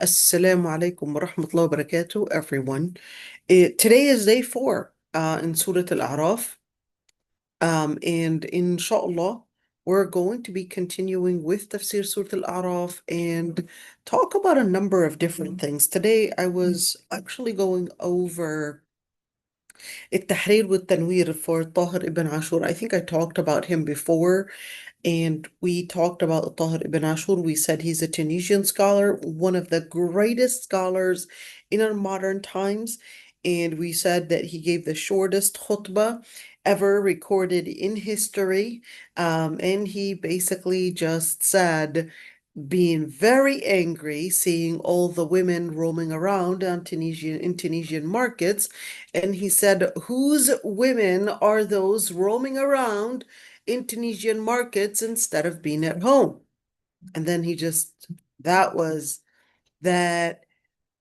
Assalamu alaikum wa rahmatullahi wa barakatuh, everyone. Today is day 4 in Surah Al-Araf, and inshallah, we're going to be continuing with Tafsir Surah Al-Araf and talk about a number of different things. Today, I was actually going over التحرير والتنوير for Tahir ibn Ashur. I think I talked about him before, and we talked about Tahir ibn Ashur. We said he's a Tunisian scholar, one of the greatest scholars in our modern times. And we said that he gave the shortest khutbah ever recorded in history. And he basically just said, being very angry seeing all the women roaming around on Tunisian markets, and he said, "Whose women are those roaming around in Tunisian markets instead of being at home?" And then that was that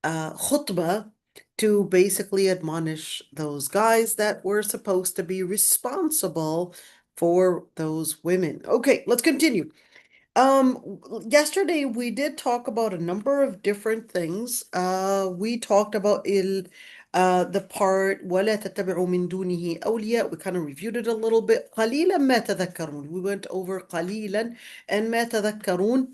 khutbah to basically admonish those guys that were supposed to be responsible for those women. Okay, let's continue. Yesterday we did talk about a number of different things. We talked about the part ولا تتبعوا من دونه أولياء. We kind of reviewed it a little bit. قليلا ما تذكرون. We went over قليلا and ما تذكرون.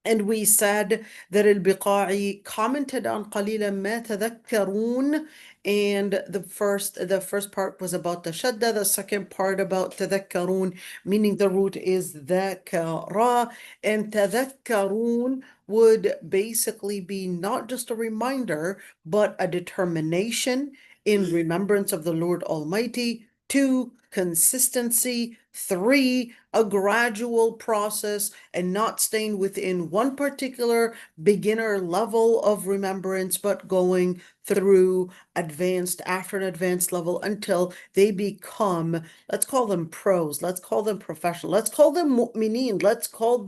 And we said that al-Biqa'i commented on قليلا ما تذكرون, and the first part was about the shadda, the second part about تذكرون, meaning the root is ذكر, and تذكرون would basically be not just a reminder, but a determination in remembrance of the Lord Almighty. 2, consistency. 3, a gradual process and not staying within one particular beginner level of remembrance, but going through advanced after an advanced level until they become, let's call them pros, let's call them professional, let's call them mu'mineen, let's call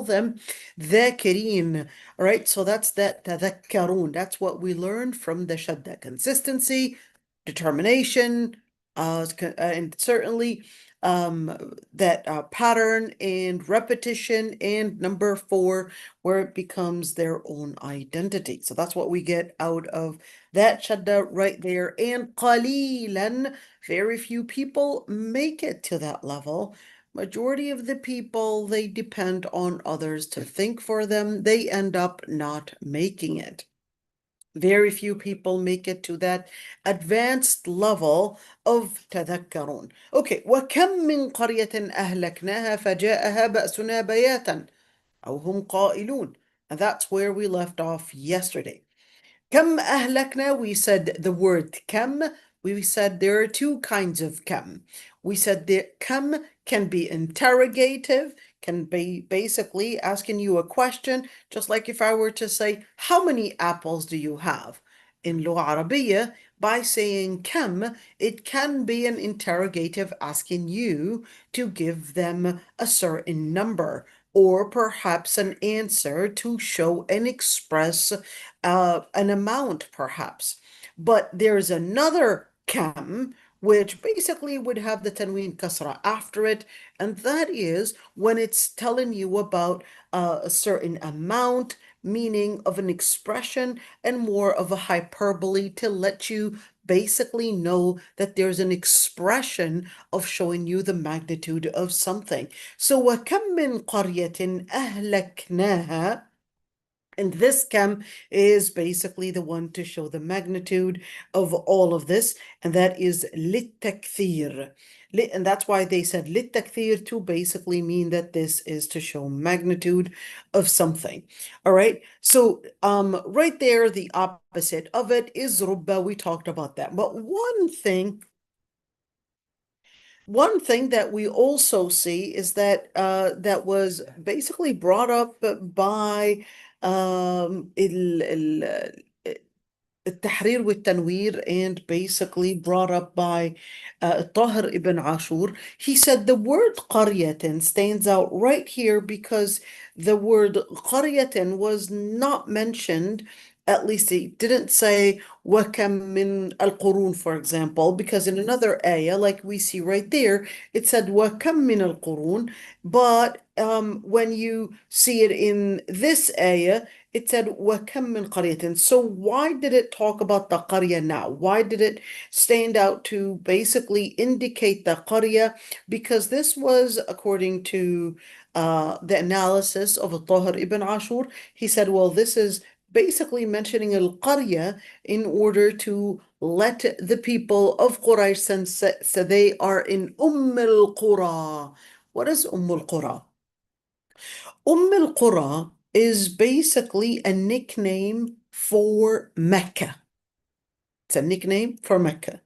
them dhakirin. All right, so that's that tadhakkarun. That's what we learned from the shadda: consistency, determination, and certainly that pattern and repetition, and number 4, where it becomes their own identity. So that's what we get out of that shadda right there. And qalilan, very few people make it to that level. Majority of the people, they depend on others to think for them. They end up not making it. Very few people make it to that advanced level of تذكرون. Okay, وكم من قرية أهلكناها فجاءها بأسنا بياتا أو هم قائلون. And that's where we left off yesterday. كم أهلكنا, we said the word كم, we said there are 2 kinds of كم. We said that كم can be interrogative, can be basically asking you a question, just like if I were to say, how many apples do you have? In لغة عربية, by saying كم, it can be an interrogative asking you to give them a certain number, or perhaps an answer to show and express an amount, perhaps. But there's another kam, which basically would have the tanween kasra after it, and that is when it's telling you about a certain amount, meaning of an expression, and more of a hyperbole to let you basically know that there's an expression of showing you the magnitude of something. So وَكَمْ مِنْ قَرْيَةٍ أَهْلَكْنَاهَا, and this chem is basically the one to show the magnitude of all of this, and that is للتكثير. And that's why they said للتكثير, to basically mean that this is to show magnitude of something. All right, so right there, the opposite of it is رُبَّ. We talked about that. But one thing that we also see is that that was basically brought up by التحرير والتنوير, and basically brought up by Tahir ibn Ashur. He said the word قرية stands out right here because the word قرية was not mentioned. At least he didn't say وَكَمْ مِنْ الْقُرُونِ, for example, because in another ayah, like we see right there, it said وَكَمْ مِنَ الْقُرُونِ. But when you see it in this ayah, it said وَكَم مِّن قَرْيَةٍ. So why did it talk about the qarya now? Why did it stand out to basically indicate the qarya? Because this was according to the analysis of Tahir ibn Ashur. He said, well, this is basically mentioning al-qarya in order to let the people of Quraysh sense so they are in al-Qura. What is al-Qura? al-Qura is basically a nickname for Mecca. It's a nickname for Mecca.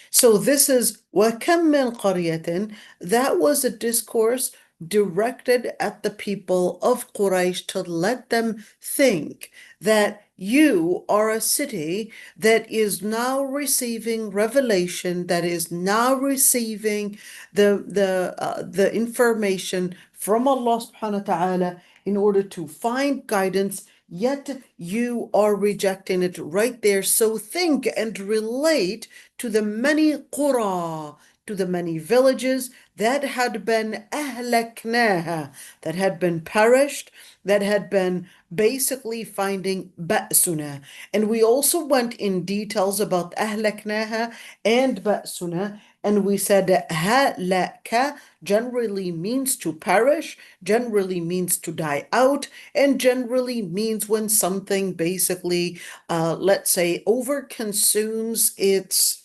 So this is وَكَم مِّن قَرْيَةٍ. That was a discourse directed at the people of Quraysh to let them think that you are a city that is now receiving revelation, that is now receiving the information from Allah subhanahu wa ta'ala in order to find guidance, yet you are rejecting it right there. So think and relate to the many qura, to the many villages that had been ahlaknaha, that had been perished, that had been basically finding ba'suna. And we also went in details about ahlaknaha and ba'suna, and we said that halaka generally means to perish, generally means to die out, and generally means when something basically, let's say, overconsumes its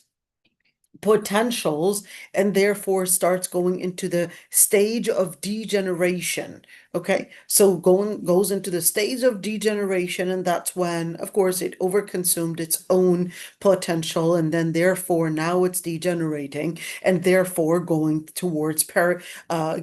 potentials and therefore starts going into the stage of degeneration. Okay, so goes into the stage of degeneration, and that's when, of course, it overconsumed its own potential, and then therefore now it's degenerating and therefore going towards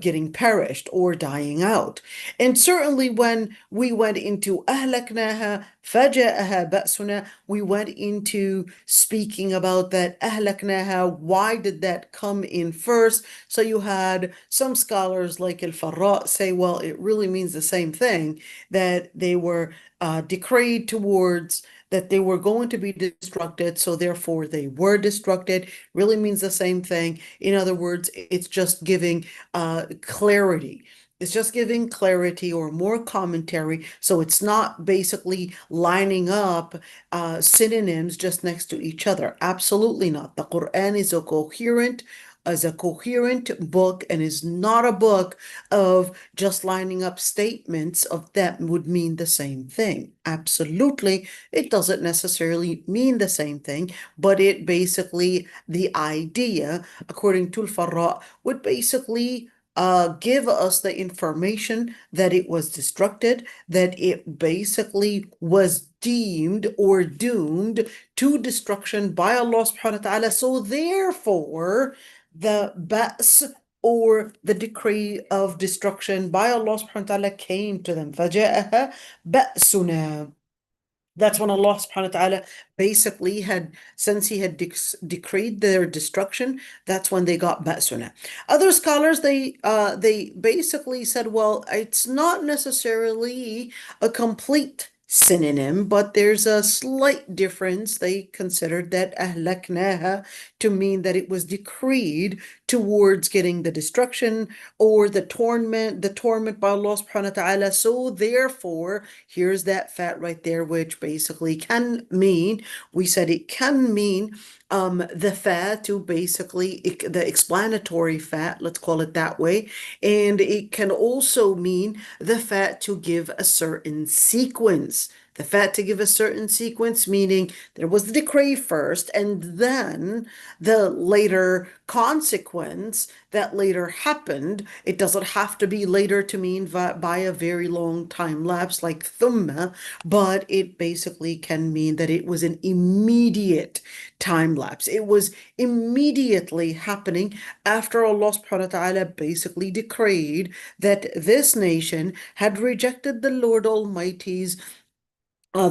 getting perished or dying out. And certainly when we went into ahlaknaha فجاءها بأسنا, we went into speaking about that ahlaknaha, why did that come in first? So you had some scholars like al-Farra say, well, it really means the same thing, that they were decreed towards, that they were going to be destructed, so therefore they were destructed, really means the same thing. In other words, it's just giving clarity. It's just giving clarity or more commentary. So it's not basically lining up synonyms just next to each other. Absolutely not. The Quran is a coherent book and is not a book of just lining up statements of that would mean the same thing. Absolutely, it doesn't necessarily mean the same thing, but it basically, the idea, according to Al-Farra, would basically give us the information that it was destructed, that it basically was deemed or doomed to destruction by Allah subhanahu wa ta'ala. So therefore, the ba's or the decree of destruction by Allah subhanahu wa ta'ala came to them. فَجَاءَهَا بَأْسُنَا. That's when Allah subhanahu wa ta'ala basically had, since he had decreed their destruction, that's when they got ba'suna. Other scholars, they basically said, well, it's not necessarily a complete synonym, but there's a slight difference. They considered that ahlaknaha to mean that it was decreed towards getting the destruction or the torment by Allah subhanahu wa ta'ala. So therefore, here's that fat right there, which basically can mean, we said it can mean the fat to basically the explanatory fat, let's call it that way. And it can also mean the fat to give a certain sequence. The fat to give a certain sequence, meaning there was the decree first, and then the later consequence that later happened. It doesn't have to be later to mean by a very long time lapse like thumma, but it basically can mean that it was an immediate time lapse. It was immediately happening after Allah subhanahu wa ta'ala basically decreed that this nation had rejected the Lord Almighty's or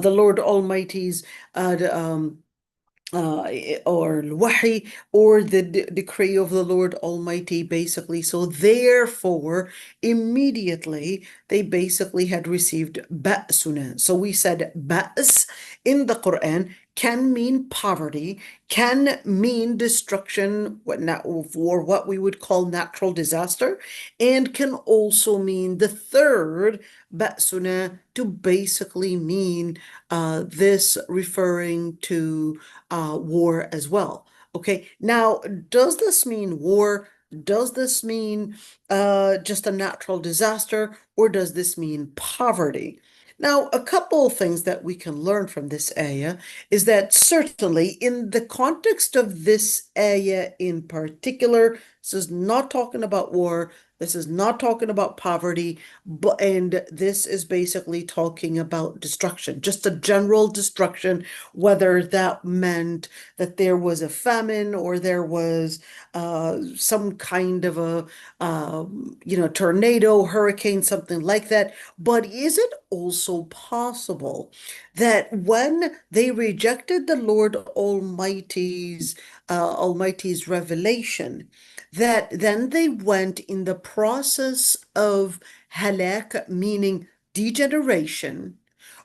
wahi, or the decree of the Lord Almighty, basically. So therefore, immediately, they basically had received ba'suna. So we said ba's in the Quran can mean poverty, can mean destruction, or what we would call natural disaster, and can also mean the third, بأسنا, to basically mean this referring to war as well. Okay, now, does this mean war? Does this mean just a natural disaster, or does this mean poverty? Now, a couple of things that we can learn from this ayah is that certainly in the context of this ayah in particular, this is not talking about war, this is not talking about poverty, and this is basically talking about destruction, just a general destruction, whether that meant that there was a famine or there was some kind of a tornado, hurricane, something like that. But is it also possible that when they rejected the Lord Almighty's revelation, that then they went in the process of halak, meaning degeneration,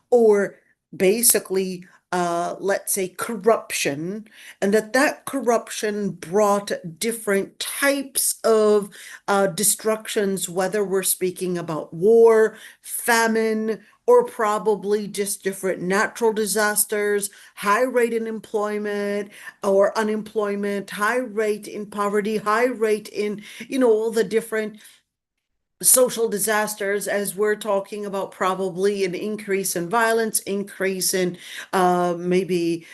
or basically, let's say corruption, and that corruption brought different types of destructions, whether we're speaking about war, famine, or probably just different natural disasters, high rate in employment or unemployment, high rate in poverty, high rate in, all the different social disasters, as we're talking about probably an increase in violence, increase in maybe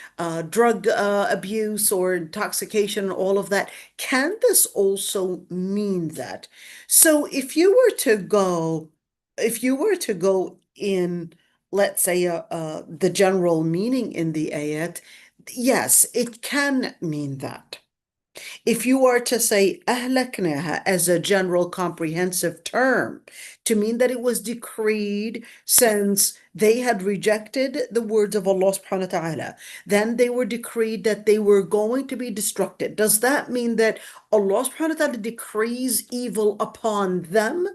drug abuse or intoxication, all of that. Can this also mean that? So if you were to go in, let's say, the general meaning in the ayat, yes, it can mean that. If you are to say أهلكناها as a general comprehensive term, to mean that it was decreed since they had rejected the words of Allah subhanahu wa ta'ala, then they were decreed that they were going to be destructed. Does that mean that Allah subhanahu wa ta'ala decrees evil upon them?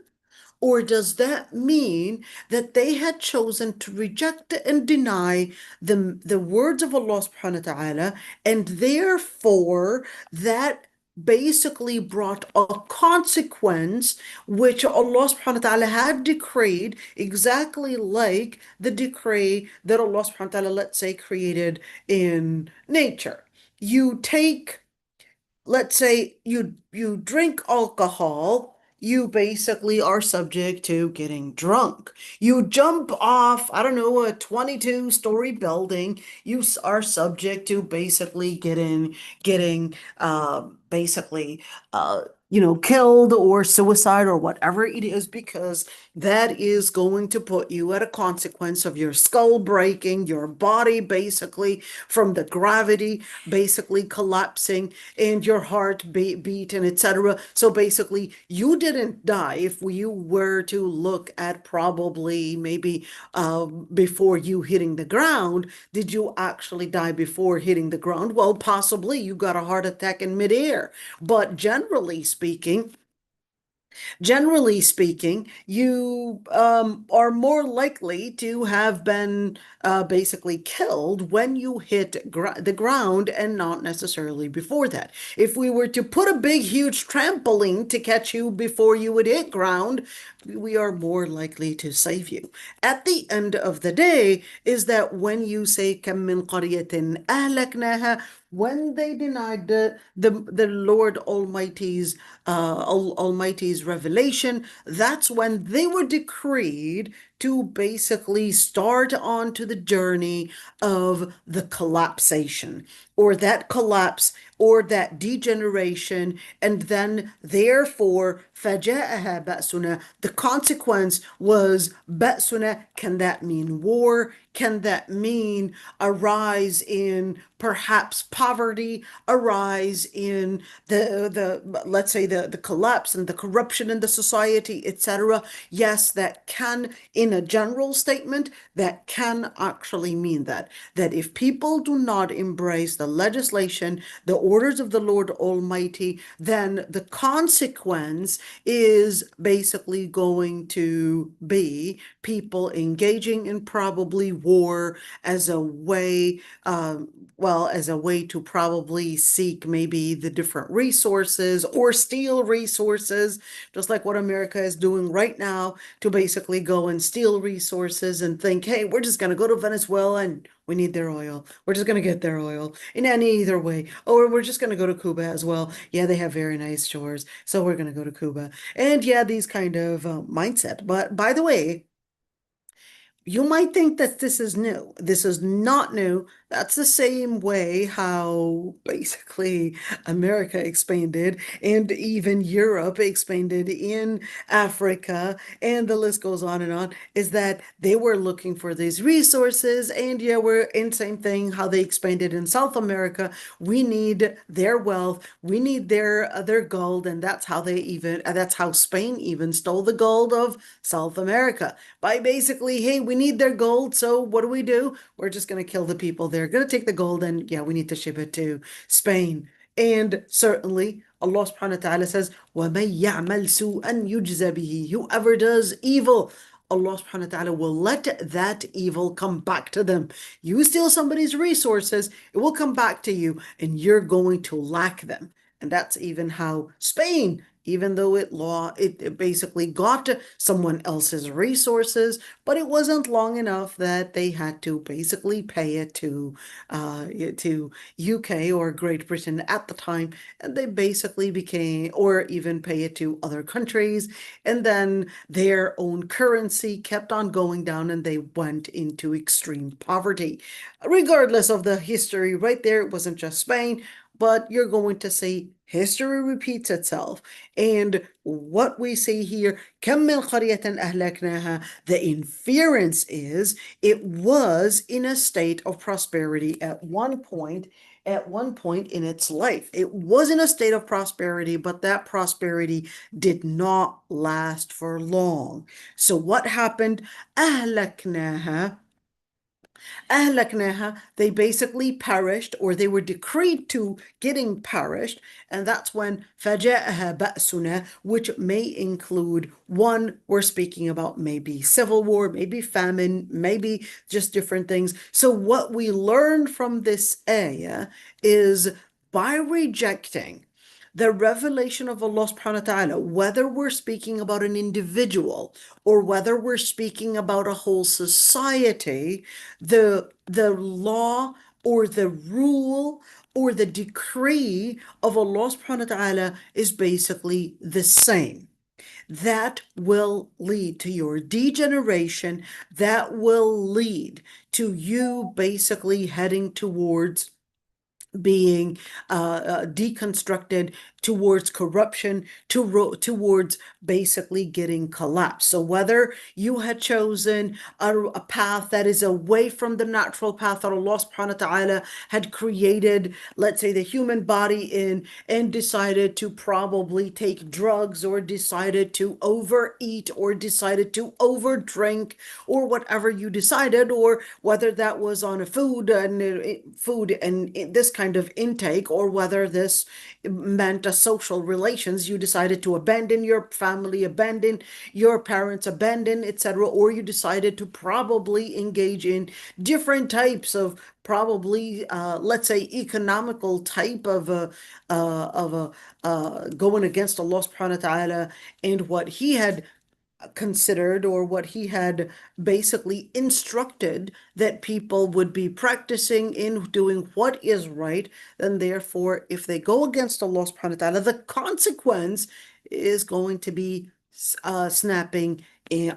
Or does that mean that they had chosen to reject and deny the words of Allah subhanahu wa ta'ala, and therefore that basically brought a consequence which Allah subhanahu wa ta'ala had decreed, exactly like the decree that Allah subhanahu wa ta'ala, let's say, created in nature. You take let's say you drink alcohol, you basically are subject to getting drunk. You jump off, I don't know, a 22-story building, you are subject to basically getting basically killed or suicide or whatever it is, because that is going to put you at a consequence of your skull breaking, your body basically from the gravity basically collapsing, and your heart beating, etc. So basically, you didn't die. If you were to look at probably maybe before you hitting the ground, did you actually die before hitting the ground? Well, possibly you got a heart attack in midair. But generally speaking, you are more likely to have been basically killed when you hit the ground and not necessarily before that. If we were to put a big, huge trampoline to catch you before you would hit ground, we are more likely to save you. At the end of the day, is that when you say كم من قرية أهلكناها, when they denied the Lord Almighty's revelation, that's when they were decreed to basically start onto the journey of the collapsation, or that collapse, or that degeneration, and then therefore فَجَاءَهَا بَأْسُنَا, the consequence was بَأْسُنَا. Can that mean war? Can that mean a rise in perhaps poverty, a rise in the let's say the collapse and the corruption in the society, etc.? Yes, that can in in a general statement, that can actually mean that if people do not embrace the legislation, the orders of the Lord Almighty, then the consequence is basically going to be people engaging in probably war as a way, as a way to probably seek maybe the different resources or steal resources, just like what America is doing right now, to basically go and steal resources and think, hey, we're just going to go to Venezuela and we need their oil. We're just going to get their oil in any either way. Or we're just going to go to Cuba as well. Yeah, they have very nice shores, so we're going to go to Cuba. And yeah, these kind of mindset. But by the way, you might think that this is new. This is not new. That's the same way how basically America expanded and even Europe expanded in Africa, and the list goes on and on, is that they were looking for these resources. And yeah, we're in same thing how they expanded in South America. We need their wealth. We need their gold, and that's how Spain even stole the gold of South America by basically, hey, we need their gold, so what do? We're just going to kill the people. They're going to take the gold, and yeah, we need to ship it to Spain. And certainly, Allah subhanahu wa ta'ala says, وَمَن يَعْمَلْ سُوءًا يُجْزَ بِهِ. Whoever does evil, Allah subhanahu wa ta'ala will let that evil come back to them. You steal somebody's resources, it will come back to you, and you're going to lack them. And that's even how Spain, even though it basically got someone else's resources, but it wasn't long enough that they had to basically pay it to UK or Great Britain at the time, and they basically became, or even pay it to other countries, and then their own currency kept on going down, and they went into extreme poverty. Regardless of the history, right there, it wasn't just Spain, but you're going to see history repeats itself. And what we see here, كم من قرية أهلكناها, the inference is it was in a state of prosperity at one point in its life. It was in a state of prosperity, but that prosperity did not last for long. So what happened? أهلكناها. أهلكناها, they basically perished, or they were decreed to getting perished, and that's when فجاءها بأسنا, which may include, one, we're speaking about maybe civil war, maybe famine, maybe just different things. So what we learned from this ayah is, by rejecting the revelation of Allah subhanahu wa ta'ala, whether we're speaking about an individual or whether we're speaking about a whole society, the law or the rule or the decree of Allah subhanahu wa ta'ala is basically the same. That will lead to your degeneration. That will lead to you basically heading towards being deconstructed, towards corruption, towards basically getting collapsed. So whether you had chosen a path that is away from the natural path that Allah subhanahu wa ta'ala had created, let's say the human body in, and decided to probably take drugs, or decided to overeat, or decided to overdrink, or whatever you decided, or whether that was on a food and this kind of intake, or whether this meant a social relations, you decided to abandon your family, abandon your parents, abandon, etc., or you decided to probably engage in different types of probably let's say economical type of going against Allah subhanahu wa ta'ala and what he had considered, or what he had basically instructed that people would be practicing in doing what is right, then therefore, if they go against Allah subhanahu wa ta'ala, the consequence is going to be snapping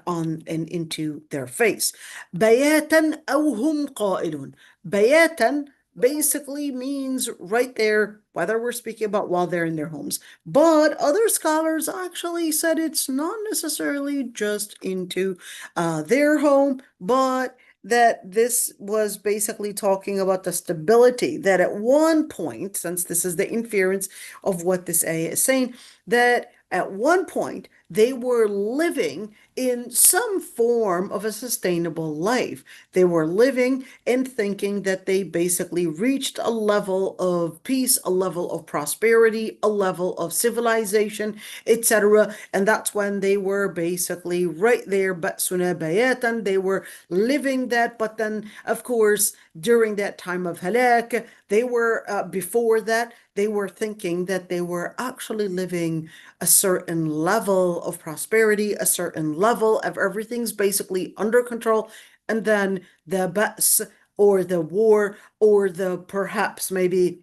on and into their face. بياتا أو هم قائلون. بياتا basically means right there, whether we're speaking about while they're in their homes. But other scholars actually said it's not necessarily just into their home, but that this was basically talking about the stability, that at one point, since this is the inference of what this ayah is saying, that at one point, they were living in some form of a sustainable life. They were living and thinking that they basically reached a level of peace, a level of prosperity, a level of civilization, etc. And that's when they were basically right there, بَأْسُنَا بَيَاتًا. They were living that, but then, of course, during that time of halak, they were, before that, they were thinking that they were actually living a certain level of prosperity, a certain level of everything's basically under control. And then the ba's or the war or the perhaps maybe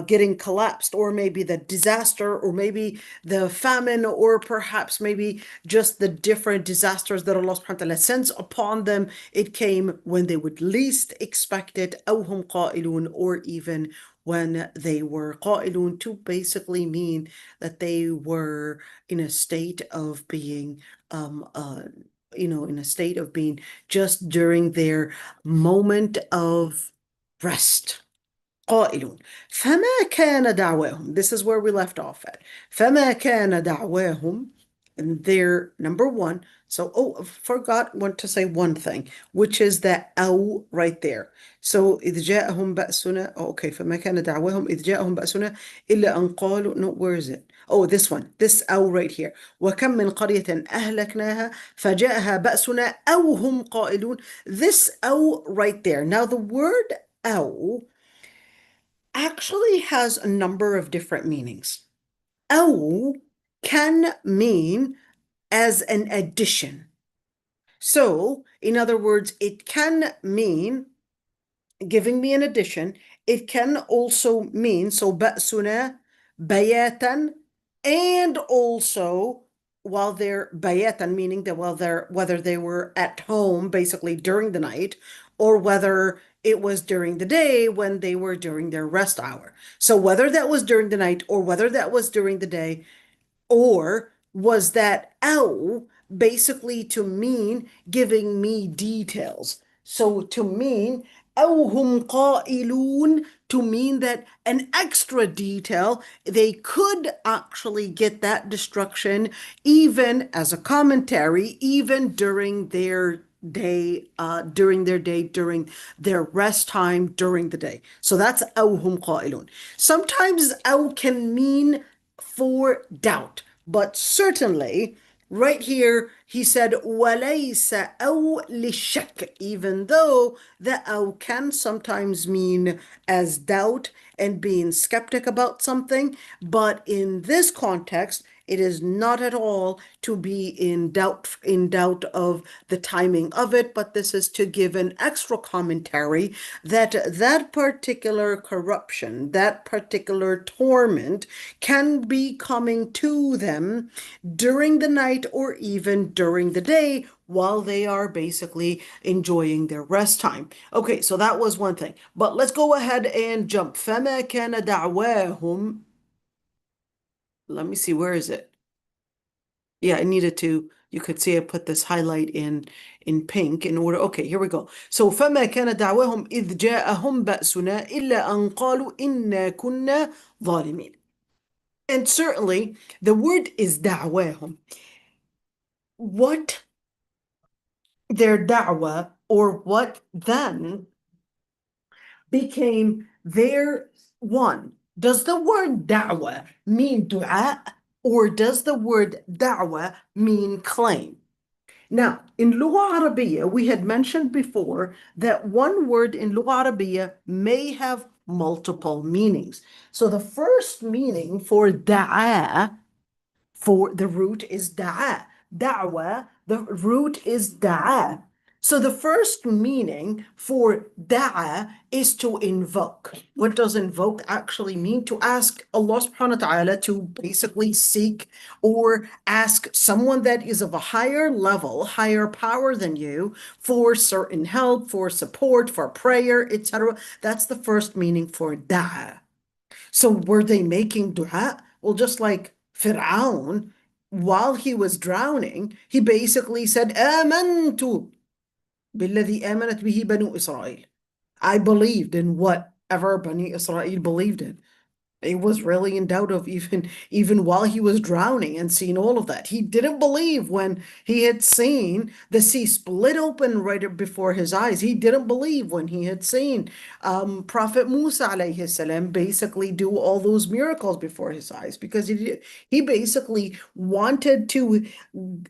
getting collapsed, or maybe the disaster, or maybe the famine, or perhaps maybe just the different disasters that Allah subhanahu wa ta'ala sends upon them. It came when they would least expect it, أو هم قائلون, or even when they were قائلون, to basically mean that they were in a state of being in a state of being just during their moment of rest. قائلون فما كان دعواهم. This is where we left off at. فما كان دعواهم, and their number one. So, I forgot want to say one thing, which is that أو right there. So إذ جاءهم بأسنا. Oh, okay. فما كان دعواهم إذ جاءهم بأسنا إلا أن قالوا. No, where is it? Oh, this one. This أو right here. وكم من قرية أهلكناها فجاءها بأسنا أو هم قائلون. This أو right there. Now the word أو actually has a number of different meanings. أو can mean as an addition. So, in other words, it can mean giving me an addition. It can also mean, so بأسنا بياتا, and also while they're bayatan, meaning that whether they were at home basically during the night, or whether it was during the day when they were during their rest hour. So whether that was during the night or whether that was during the day, or was that أو basically to mean giving me details? So to mean أو هم قائلون, to mean that an extra detail, they could actually get that destruction even as a commentary, even during their day, during their rest time during the day. So that's أو هم قائلون. Sometimes أو can mean for doubt, but certainly right here he said وليس أو للشك, even though the أو can sometimes mean as doubt and being skeptic about something, but in this context it is not at all to be in doubt of the timing of it, but this is to give an extra commentary that that particular corruption, that particular torment can be coming to them during the night or even during the day while they are basically enjoying their rest time. Okay, so that was one thing. But let's go ahead and jump. فما كان دعواهم. Let me see, where is it? Yeah, I needed to, you could see I put this highlight in pink in order. Okay, here we go. So فما كان دعواهم إذ جاءهم بأسنا إلا أن قالوا إنا كنا ظالمين. And certainly the word is دعواهم. What their da'wah, or what then became their one. Does the word da'wah mean dua, or does the word da'wah mean claim? Now, in Lugha Arabiya, we had mentioned before that one word in Lugha Arabiya may have multiple meanings. So the first meaning for da'a, for the root is da'a. Da'wa, the root is da'a. So the first meaning for da'a is to invoke. What does invoke actually mean? To ask Allah subhanahu wa ta'ala, to basically seek or ask someone that is of a higher level, higher power than you, for certain help, for support, for prayer, etc. That's the first meaning for da'a. So were they making dua? Well, just like Fir'aun, while he was drowning, he basically said, آمنت بالذي آمنت به بنو إسرائيل. I believed in whatever Bani Israel believed in. He was really in doubt of even while he was drowning and seeing all of that. He didn't believe when he had seen the sea split open right before his eyes. He didn't believe when he had seen Prophet Musa alayhi salam basically do all those miracles before his eyes, because he basically wanted to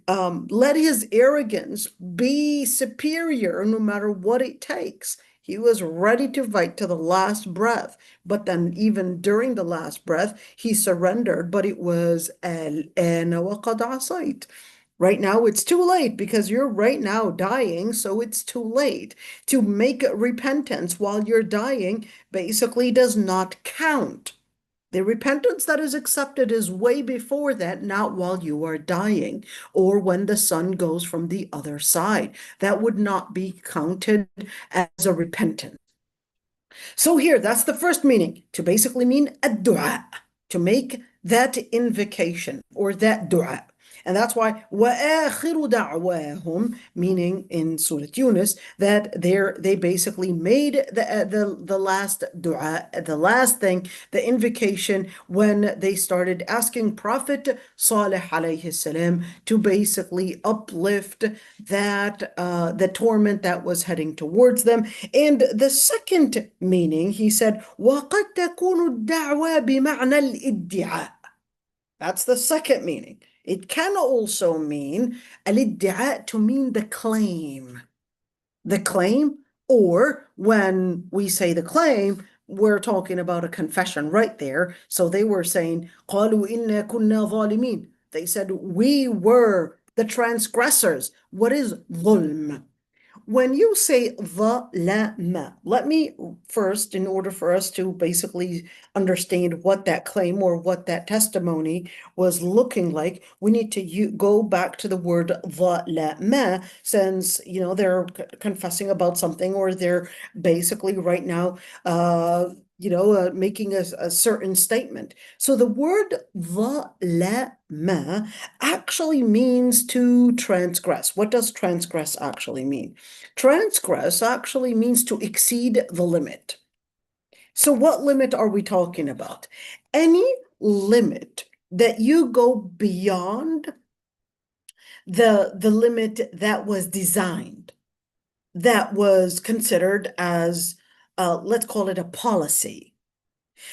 let his arrogance be superior no matter what it takes. He was ready to fight to the last breath. But then even during the last breath, he surrendered, but it was al-ana wa qad asayt. Right now, it's too late because you're right now dying, so it's too late. To make repentance while you're dying basically does not count. The repentance that is accepted is way before that, not while you are dying or when the sun goes from the other side. That would not be counted as a repentance. So here, that's the first meaning, to basically mean a dua, to make that invocation or that dua. And that's why وَآخِرُ دَعْوَاهُم, meaning in Surah Yunus, that they basically made the last dua, the last thing, the invocation, when they started asking Prophet Salih alayhi salam to basically uplift that the torment that was heading towards them. And the second meaning, he said, وَقَدْ تَكُونُ الدَّعْوَى بِمَعْنَى الْإِدِّعَاء. That's the second meaning. It can also mean al-iddi'a, to mean the claim. The claim, or when we say the claim, we're talking about a confession right there. So they were saying, قَالُوا إِنَّا كُنَّا ظَالِمِينَ. They said, we were the transgressors. What is ظلم? When you say ظلم, let me first, in order for us to basically understand what that claim or what that testimony was looking like, we need to go back to the word ظلم, since, they're confessing about something, or they're basically right now, making a certain statement. So the word ظلم actually means to transgress. What does transgress actually mean? Transgress actually means to exceed the limit. So what limit are we talking about? Any limit that you go beyond the limit that was designed, that was considered as, let's call it a policy,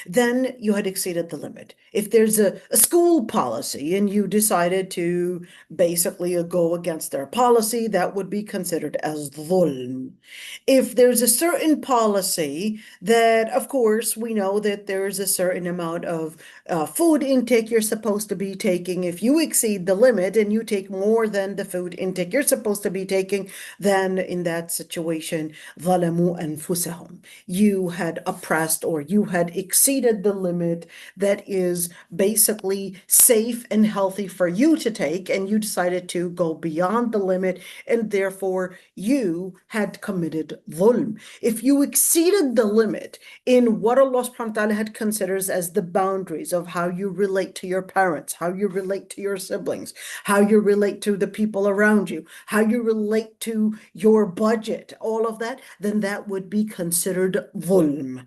then you had exceeded the limit. If there's a school policy and you decided to basically go against their policy, that would be considered as dhulm. If there's a certain policy that, of course, we know that there's a certain amount of food intake you're supposed to be taking. If you exceed the limit and you take more than the food intake you're supposed to be taking, then in that situation, ظَلَمُوا أَنفُسَهُم. You had oppressed, or you had exceeded the limit that is basically safe and healthy for you to take, and you decided to go beyond the limit, and therefore you had committed dhulm. If you exceeded the limit in what Allah subhanahu wa ta'ala had considers as the boundaries of how you relate to your parents, how you relate to your siblings, how you relate to the people around you, how you relate to your budget, all of that, then that would be considered dhulm.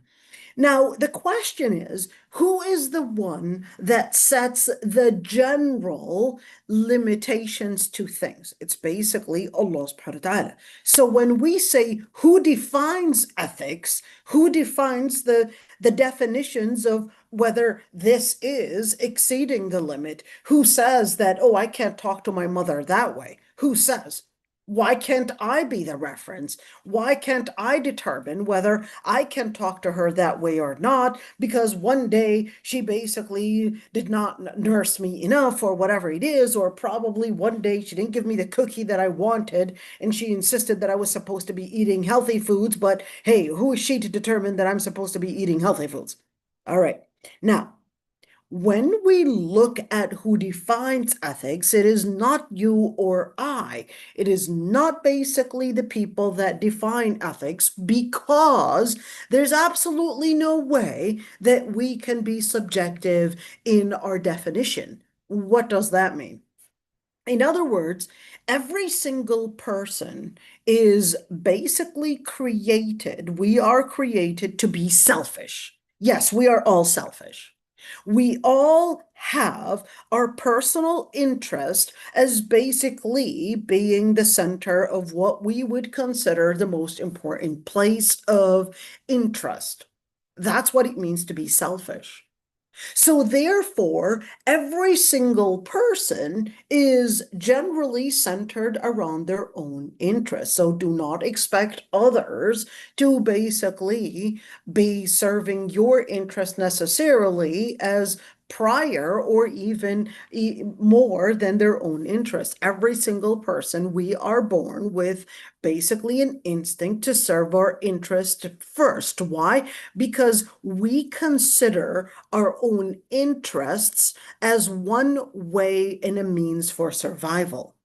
Now, the question is, who is the one that sets the general limitations to things? It's basically Allah subhanahu wa ta'ala. So when we say who defines ethics, who defines the definitions of whether this is exceeding the limit, who says that, oh, I can't talk to my mother that way? Who says? Why can't I be the reference? Why can't I determine whether I can talk to her that way or not? Because one day she basically did not nurse me enough, or whatever it is, or probably one day she didn't give me the cookie that I wanted and she insisted that I was supposed to be eating healthy foods. But hey, who is she to determine that I'm supposed to be eating healthy foods? All right. Now, when we look at who defines ethics, it is not you or I. It is not basically the people that define ethics, because there's absolutely no way that we can be subjective in our definition. What does that mean? In other words, every single person is basically created. We are created to be selfish. Yes, we are all selfish. We all have our personal interest as basically being the center of what we would consider the most important place of interest. That's what it means to be selfish. So therefore, every single person is generally centered around their own interests. So do not expect others to basically be serving your interest necessarily as prior or even more than their own interests. Every single person, we are born with basically an instinct to serve our interest first. Why? Because we consider our own interests as one way and a means for survival.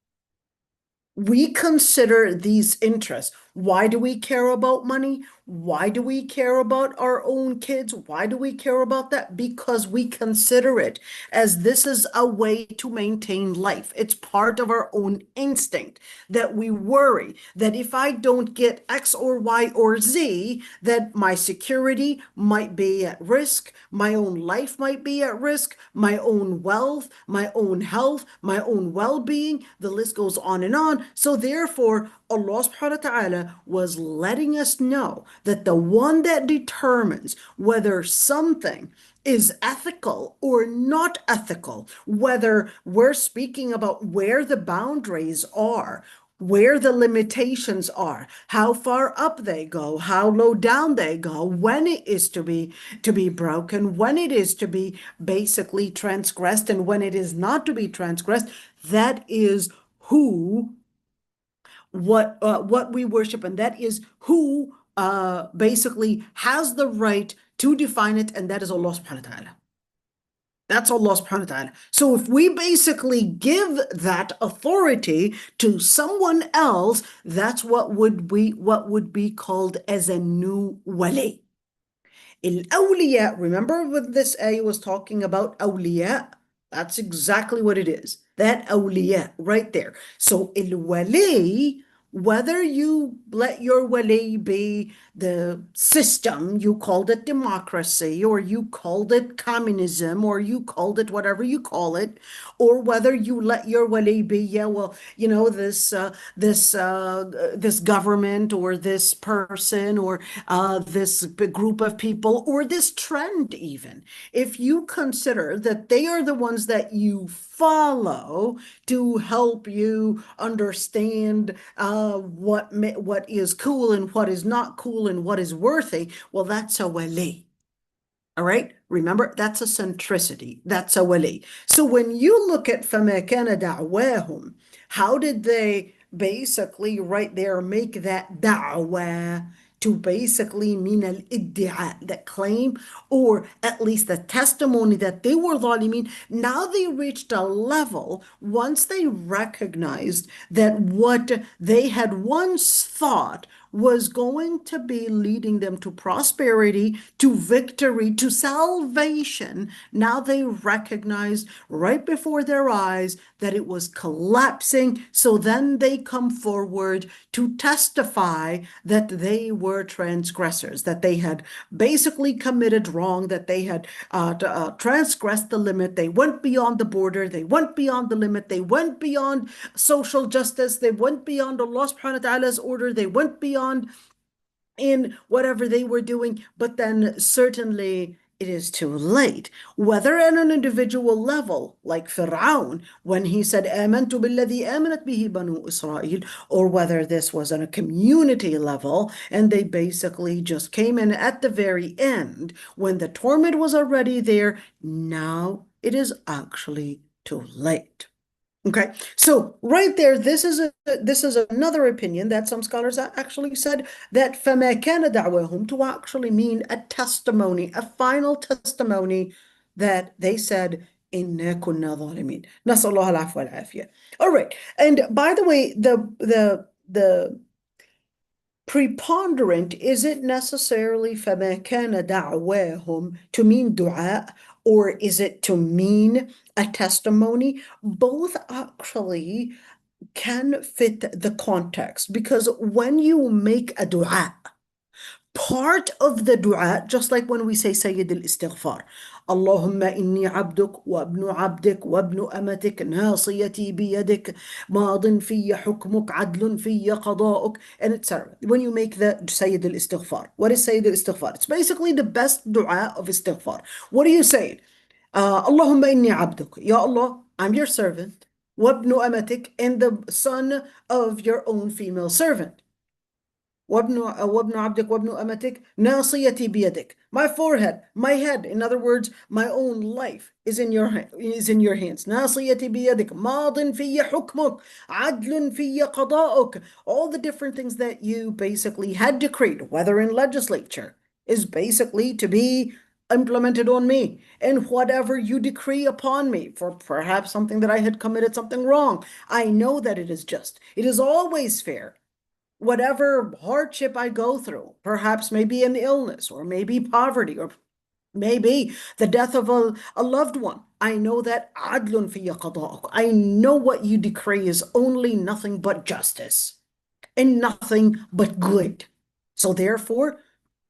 We consider these interests. Why do we care about money? Why do we care about our own kids? Why do we care about that? Because we consider it as this is a way to maintain life. It's part of our own instinct that we worry that if I don't get X or Y or Z, that my security might be at risk, my own life might be at risk, my own wealth, my own health, my own well-being, the list goes on and on. So therefore, Allah subhanahu wa ta'ala was letting us know that the one that determines whether something is ethical or not ethical, whether we're speaking about where the boundaries are, where the limitations are, how far up they go, how low down they go, when it is to be broken, when it is to be basically transgressed, and when it is not to be transgressed, that is who what we worship, and that is who basically has the right to define it, and that is Allah subhanahu wa ta'ala. That's Allah subhanahu wa ta'ala. So if we basically give that authority to someone else, that's what would be called as a new wali. Al-awliya, remember what this ayah was talking about awliya? That's exactly what it is. That awliya right there. So al-wali, whether you let your wali be the system, you called it democracy, or you called it communism, or you called it whatever you call it, or whether you let your wali be, yeah, well, this government or this person or this group of people or this trend even. If you consider that they are the ones that you follow to help you understand what is cool and what is not cool and what is worthy, well, that's a wali. All right, remember, that's a centricity. That's a wali. So when you look at فَمَا كَانَ دَعْوَاهُمْ, how did they basically right there make that da'wah to basically mean al-iddi'a, that claim, or at least the testimony that they were ظالمين? Now they reached a level once they recognized that what they had once thought was going to be leading them to prosperity, to victory, to salvation. Now they recognized right before their eyes that it was collapsing. So then they come forward to testify that they were transgressors, that they had basically committed wrong, that they had transgressed the limit. They went beyond the border. They went beyond the limit. They went beyond social justice. They went beyond Allah subhanahu wa ta'ala's order. They went beyond in whatever they were doing, but then certainly it is too late. Whether at an individual level, like Fir'aun, when he said, آمنت بالذي آمنت به بنو إسرائيل, or whether this was on a community level, and they basically just came in at the very end, when the torment was already there, now it is actually too late. Okay, so right there, this is another opinion that some scholars actually said that فَمَا كَانَ دَعْوَاهُمْ to actually mean a testimony, a final testimony that they said إِنَّا كُنَّا ظَالِمِينَ. نسأل الله العفو والعافية. All right, and by the way, the preponderant isn't necessarily فَمَا كَانَ دَعْوَاهُمْ to mean dua, or is it to mean a testimony? Both actually can fit the context, because when you make a dua, part of the dua, just like when we say Sayyid al-Istighfar, اللهم إني عبدك وابن عبدك وابن أمتك ناصيتي بيدك ماض في حكمك عدل في قضاؤك, and etc. When you make the Sayyid al-Istighfar. What is Sayyid al-Istighfar? It's basically the best dua of Istighfar. What are you saying? اللهم إني عبدك. Ya Allah, I'm your servant. وابن أمتك, and the son of your own female servant. وابن عبدك وابن أمتك ناصيتي بيدك. My forehead, my head, in other words, my own life is in your hands. ناصيتي بيدك ماض في حكمك عدل في قضاؤك. All the different things that you basically had decreed, whether in legislature, is basically to be implemented on me, and whatever you decree upon me for perhaps something that I had committed something wrong, I know that it is just. It is always fair. Whatever hardship I go through, perhaps maybe an illness or maybe poverty or maybe the death of a loved one, I know that adlun fi qada'uk. I know what you decree is only nothing but justice and nothing but good. So therefore,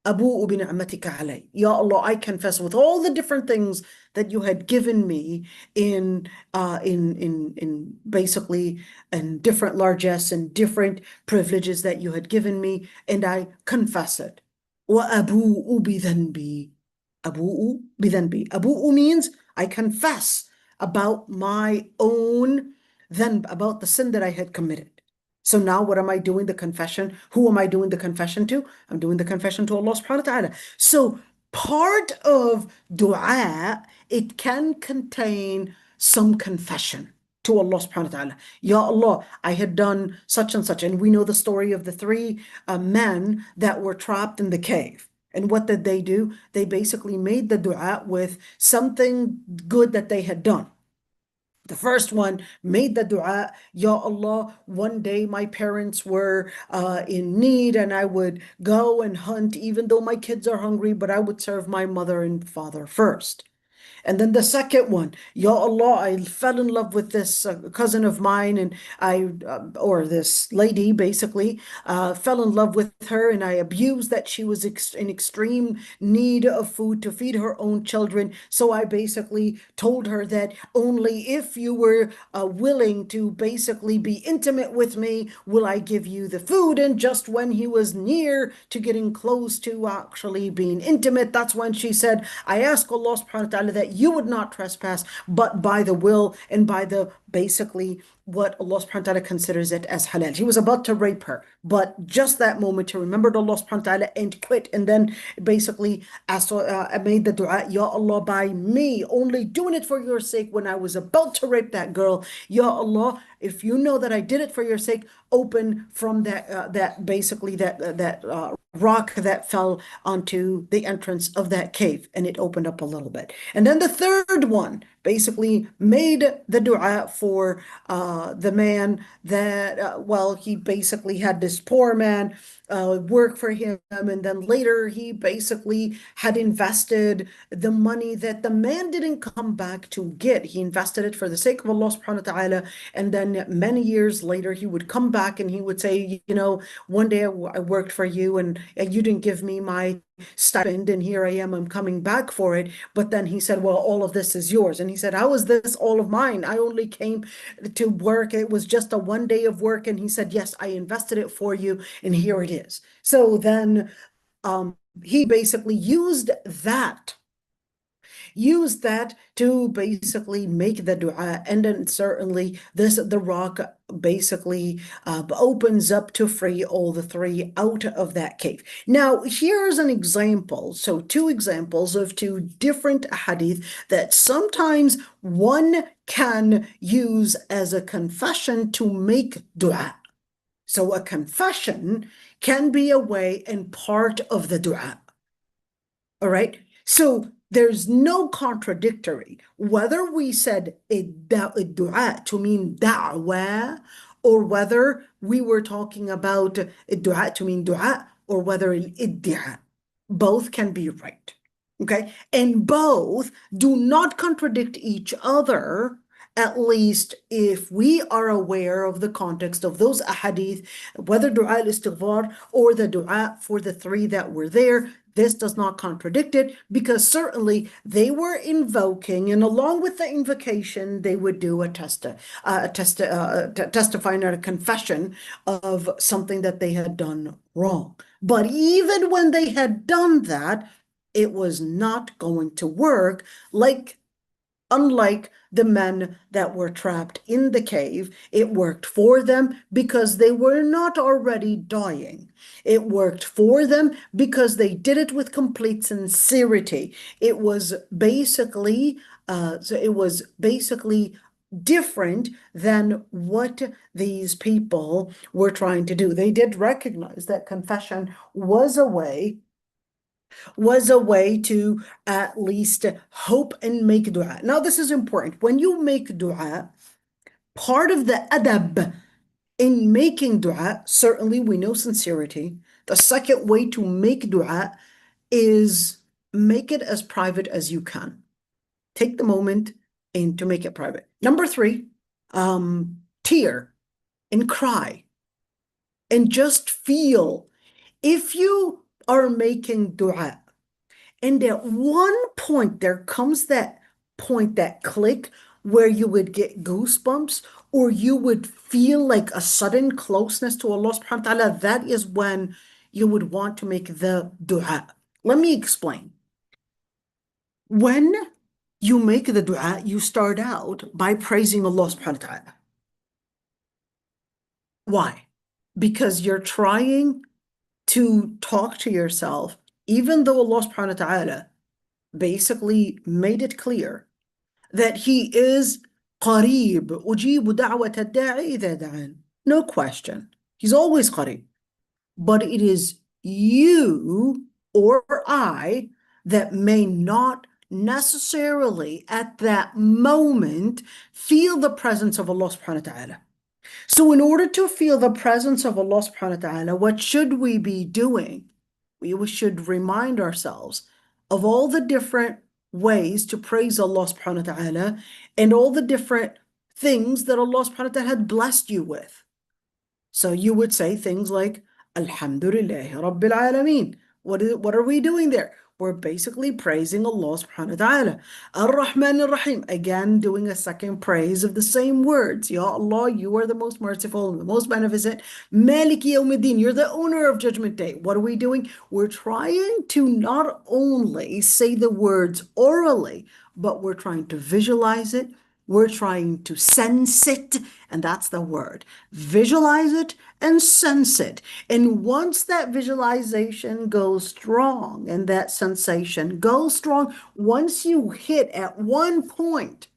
أبوء بنعمتك علي. Ya Allah, I confess with all the different things that you had given me in basically in different largesse and different privileges that you had given me, and I confess it. وأبوء بذنبي. أبوء بذنبي. أبوء means I confess about my own dhanb, about the sin that I had committed. So now what am I doing the confession? Who am I doing the confession to? I'm doing the confession to Allah subhanahu wa ta'ala. So part of dua, it can contain some confession to Allah subhanahu wa ta'ala. Ya Allah, I had done such and such. And we know the story of the three men that were trapped in the cave. And what did they do? They basically made the dua with something good that they had done. The first one made the dua, Ya Allah, one day my parents were in need and I would go and hunt even though my kids are hungry, but I would serve my mother and father first. And then the second one, Ya Allah, I fell in love with this cousin of mine, and or this lady basically, fell in love with her, and I abused that she was in extreme need of food to feed her own children. So I basically told her that only if you were willing to basically be intimate with me will I give you the food. And just when he was near to getting close to actually being intimate, that's when she said, I ask Allah subhanahu wa ta'ala that you would not trespass, but by the will and by the basically what Allah subhanahu wa ta'ala considers it as halal. He was about to rape her, but just that moment he remembered Allah subhanahu wa ta'ala and quit, and then basically made the dua, Ya Allah, by me only doing it for your sake when I was about to rape that girl, Ya Allah, if you know that I did it for your sake, open from that basically that rock that fell onto the entrance of that cave, and it opened up a little bit. And then the third one basically made the dua for the man that, well, he basically had this poor man work for him, and then later he basically had invested the money that the man didn't come back to get. He invested it for the sake of Allah subhanahu wa ta'ala, and then many years later he would come back and he would say, you know, one day I worked for you and you didn't give me my stipend, and here I am, I'm coming back for it. But then he said, well, all of this is yours. And he said, how is this all of mine? I only came to work. It was just a one day of work. And he said, yes, I invested it for you, and here it is. So then he basically used that to basically make the dua, and then certainly the rock basically opens up to free all the three out of that cave. Now here's an example, so two examples of two different hadith that sometimes one can use as a confession to make dua. So a confession can be a way and part of the dua. All right, so there's no contradictory whether we said dua to mean da'wah, or whether we were talking about dua to mean dua, or whether iddia. Both can be right, okay? And both do not contradict each other, at least if we are aware of the context of those ahadith, whether dua al-istighfar or the dua for the three that were there. this does not contradict it, because certainly they were invoking, and along with the invocation, they would do testifying or a confession of something that they had done wrong. But even when they had done that, it was not going to work, unlike the men that were trapped in the cave. It worked for them because they were not already dying. It worked for them because they did it with complete sincerity. It was basically different than what these people were trying to do. They did recognize that confession was a way to at least hope and make dua. Now, this is important. When you make dua, part of the adab in making dua, certainly we know sincerity. The second way to make dua is make it as private as you can. Take the moment and to make it private. Number 3, tear and cry and just feel. If you are making dua, and at one point, there comes that point, that click, where you would get goosebumps or you would feel like a sudden closeness to Allah subhanahu wa ta'ala, that is when you would want to make the dua. Let me explain. When you make the dua, you start out by praising Allah subhanahu wa ta'ala. Why? Because you're trying to talk to yourself, even though Allah subhanahu wa ta'ala basically made it clear that He is قريب أجيب دعوة الداعي إذا دعان. No question. He's always قريب. But it is you or I that may not necessarily at that moment feel the presence of Allah subhanahu wa ta'ala. So in order to feel the presence of Allah subhanahu wa ta'ala, what should we be doing? We should remind ourselves of all the different ways to praise Allah subhanahu wa ta'ala and all the different things that Allah subhanahu wa ta'ala had blessed you with. So you would say things like, Alhamdulillahi Rabbil Alameen. What are we doing there? We're basically praising Allah subhanahu wa ta'ala. Ar-Rahman ar-Rahim. Again, doing a second praise of the same words. Ya Allah, you are the most merciful and the most beneficent. Maliki yawmiddin. You're the owner of Judgment Day. What are we doing? We're trying to not only say the words orally, but we're trying to visualize it. We're trying to sense it, and that's the word. Visualize it and sense it. And once that visualization goes strong and that sensation goes strong, once you hit at one point,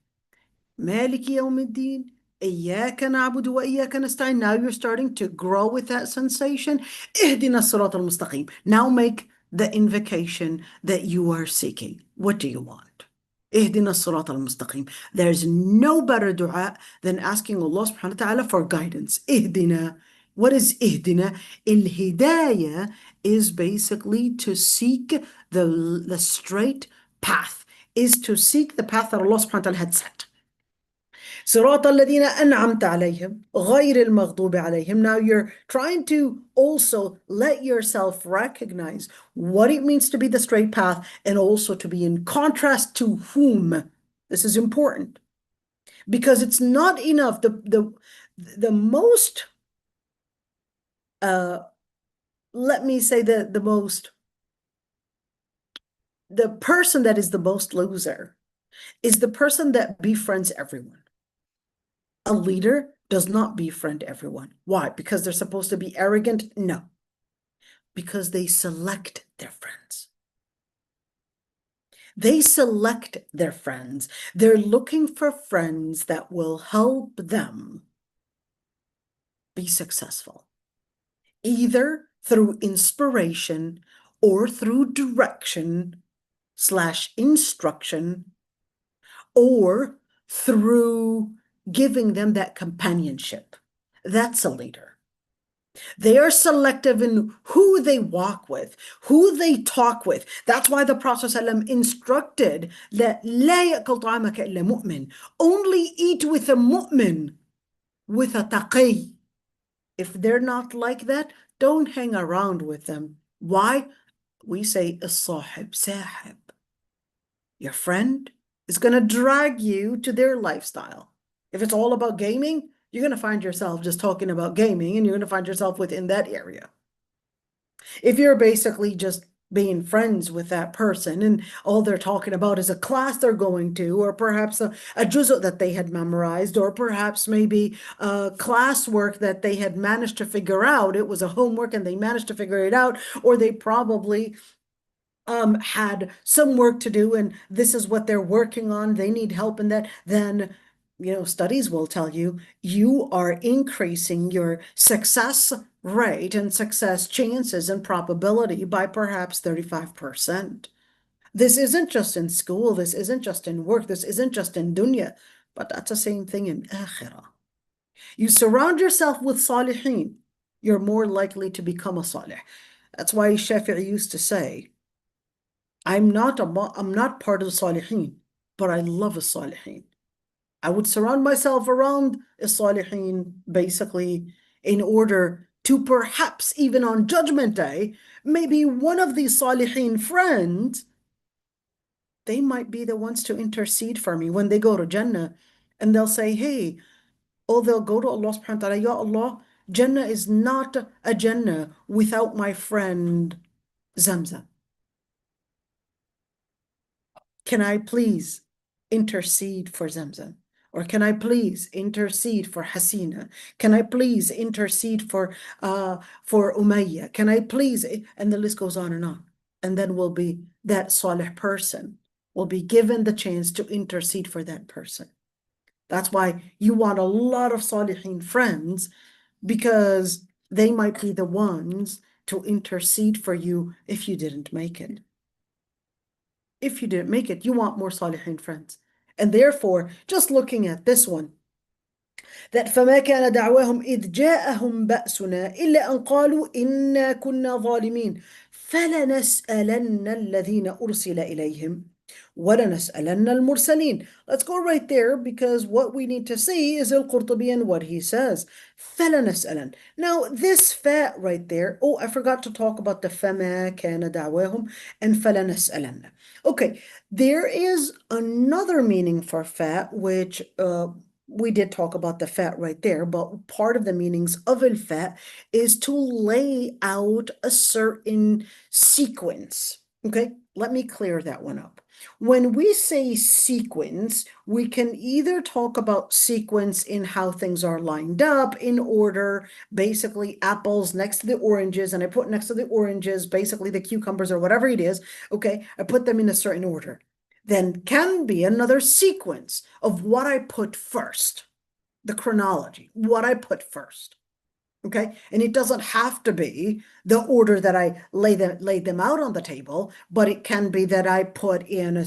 Maliki yawmiddin, إياك نعبد وإياك نستعين, now you're starting to grow with that sensation. اهدنا الصراط المستقيم. Now make the invocation that you are seeking. What do you want? اهدنا الصراط المستقيم. There's no better dua than asking Allah subhanahu wa ta'ala for guidance. اهدنا. What is اهدنا? Al-hidayah is basically to seek the straight path, is to seek the path that Allah subhanahu wa ta'ala had set. صراط الذين أنعمت عليهم غير المغضوب عليهم. Now you're trying to also let yourself recognize what it means to be the straight path and also to be in contrast to whom. This is important because it's not enough. The most, let me say the person that is the most loser is the person that befriends everyone. A leader does not befriend everyone. Why? Because they're supposed to be arrogant? No. Because they select their friends. They select their friends. They're looking for friends that will help them be successful, either through inspiration or through direction/instruction, or through giving them that companionship. That's a leader. They are selective in who they walk with, who they talk with. That's why the Prophet ﷺ instructed that لا يأكل طعامك إلا مؤمن. Only eat with a mu'min, with a taqi. If they're not like that, don't hang around with them. Why? We say الصاحب ساحب. Your friend is going to drag you to their lifestyle. If it's all about gaming, you're going to find yourself just talking about gaming and you're going to find yourself within that area. If you're basically just being friends with that person and all they're talking about is a class they're going to, or perhaps a juz'u that they had memorized, or perhaps maybe classwork that they had managed to figure out. It was a homework and they managed to figure it out, or they probably had some work to do and this is what they're working on, they need help in that, then studies will tell you you are increasing your success rate and success chances and probability by perhaps 35%. This isn't just in school, this isn't just in work, this isn't just in dunya, but that's the same thing in akhirah. You surround yourself with salihin, you're more likely to become a salih. That's why Shafi'i used to say, I'm not part of the salihin, but I love the salihin. I would surround myself around the salihin basically in order to perhaps even on Judgment Day, maybe one of these salihin friends, they might be the ones to intercede for me when they go to Jannah and they'll say, hey, they'll go to Allah subhanahu wa ta'ala, Ya Allah, Jannah is not a Jannah without my friend Zamzam. Can I please intercede for Zamzam? Or can I please intercede for Hasina? Can I please intercede for Umayyah? Can I please? And the list goes on and on. And then that salih person will be given the chance to intercede for that person. That's why you want a lot of salihin friends, because they might be the ones to intercede for you if you didn't make it. If you didn't make it, you want more salihin friends. And therefore, just looking at this one, that فما كان دعواهم إذ جاءهم بأسنا إلا أن قالوا إنا كنا ظالمين فلنسألن الذين أرسل إليهم وَلَنَسْأَلَنَّ الْمُرْسَلِينَ. Let's go right there, because what we need to see is al-Qurtubi and what he says. فَلَنَسْأَلَنَّ. Now, this fa right there, I forgot to talk about the فَمَا كَانَ دَعْوَاهُم and فَلَنَسْأَلَنَّ. Okay, there is another meaning for fa, which we did talk about the fa right there, but part of the meanings of al-fa is to lay out a certain sequence. Okay, let me clear that one up. When we say sequence, we can either talk about sequence in how things are lined up in order, basically apples next to the oranges, and I put next to the oranges, basically the cucumbers or whatever it is, okay, I put them in a certain order. Then can be another sequence of what I put first, the chronology, what I put first. Okay, and it doesn't have to be the order that I laid them out on the table, but it can be that I put in a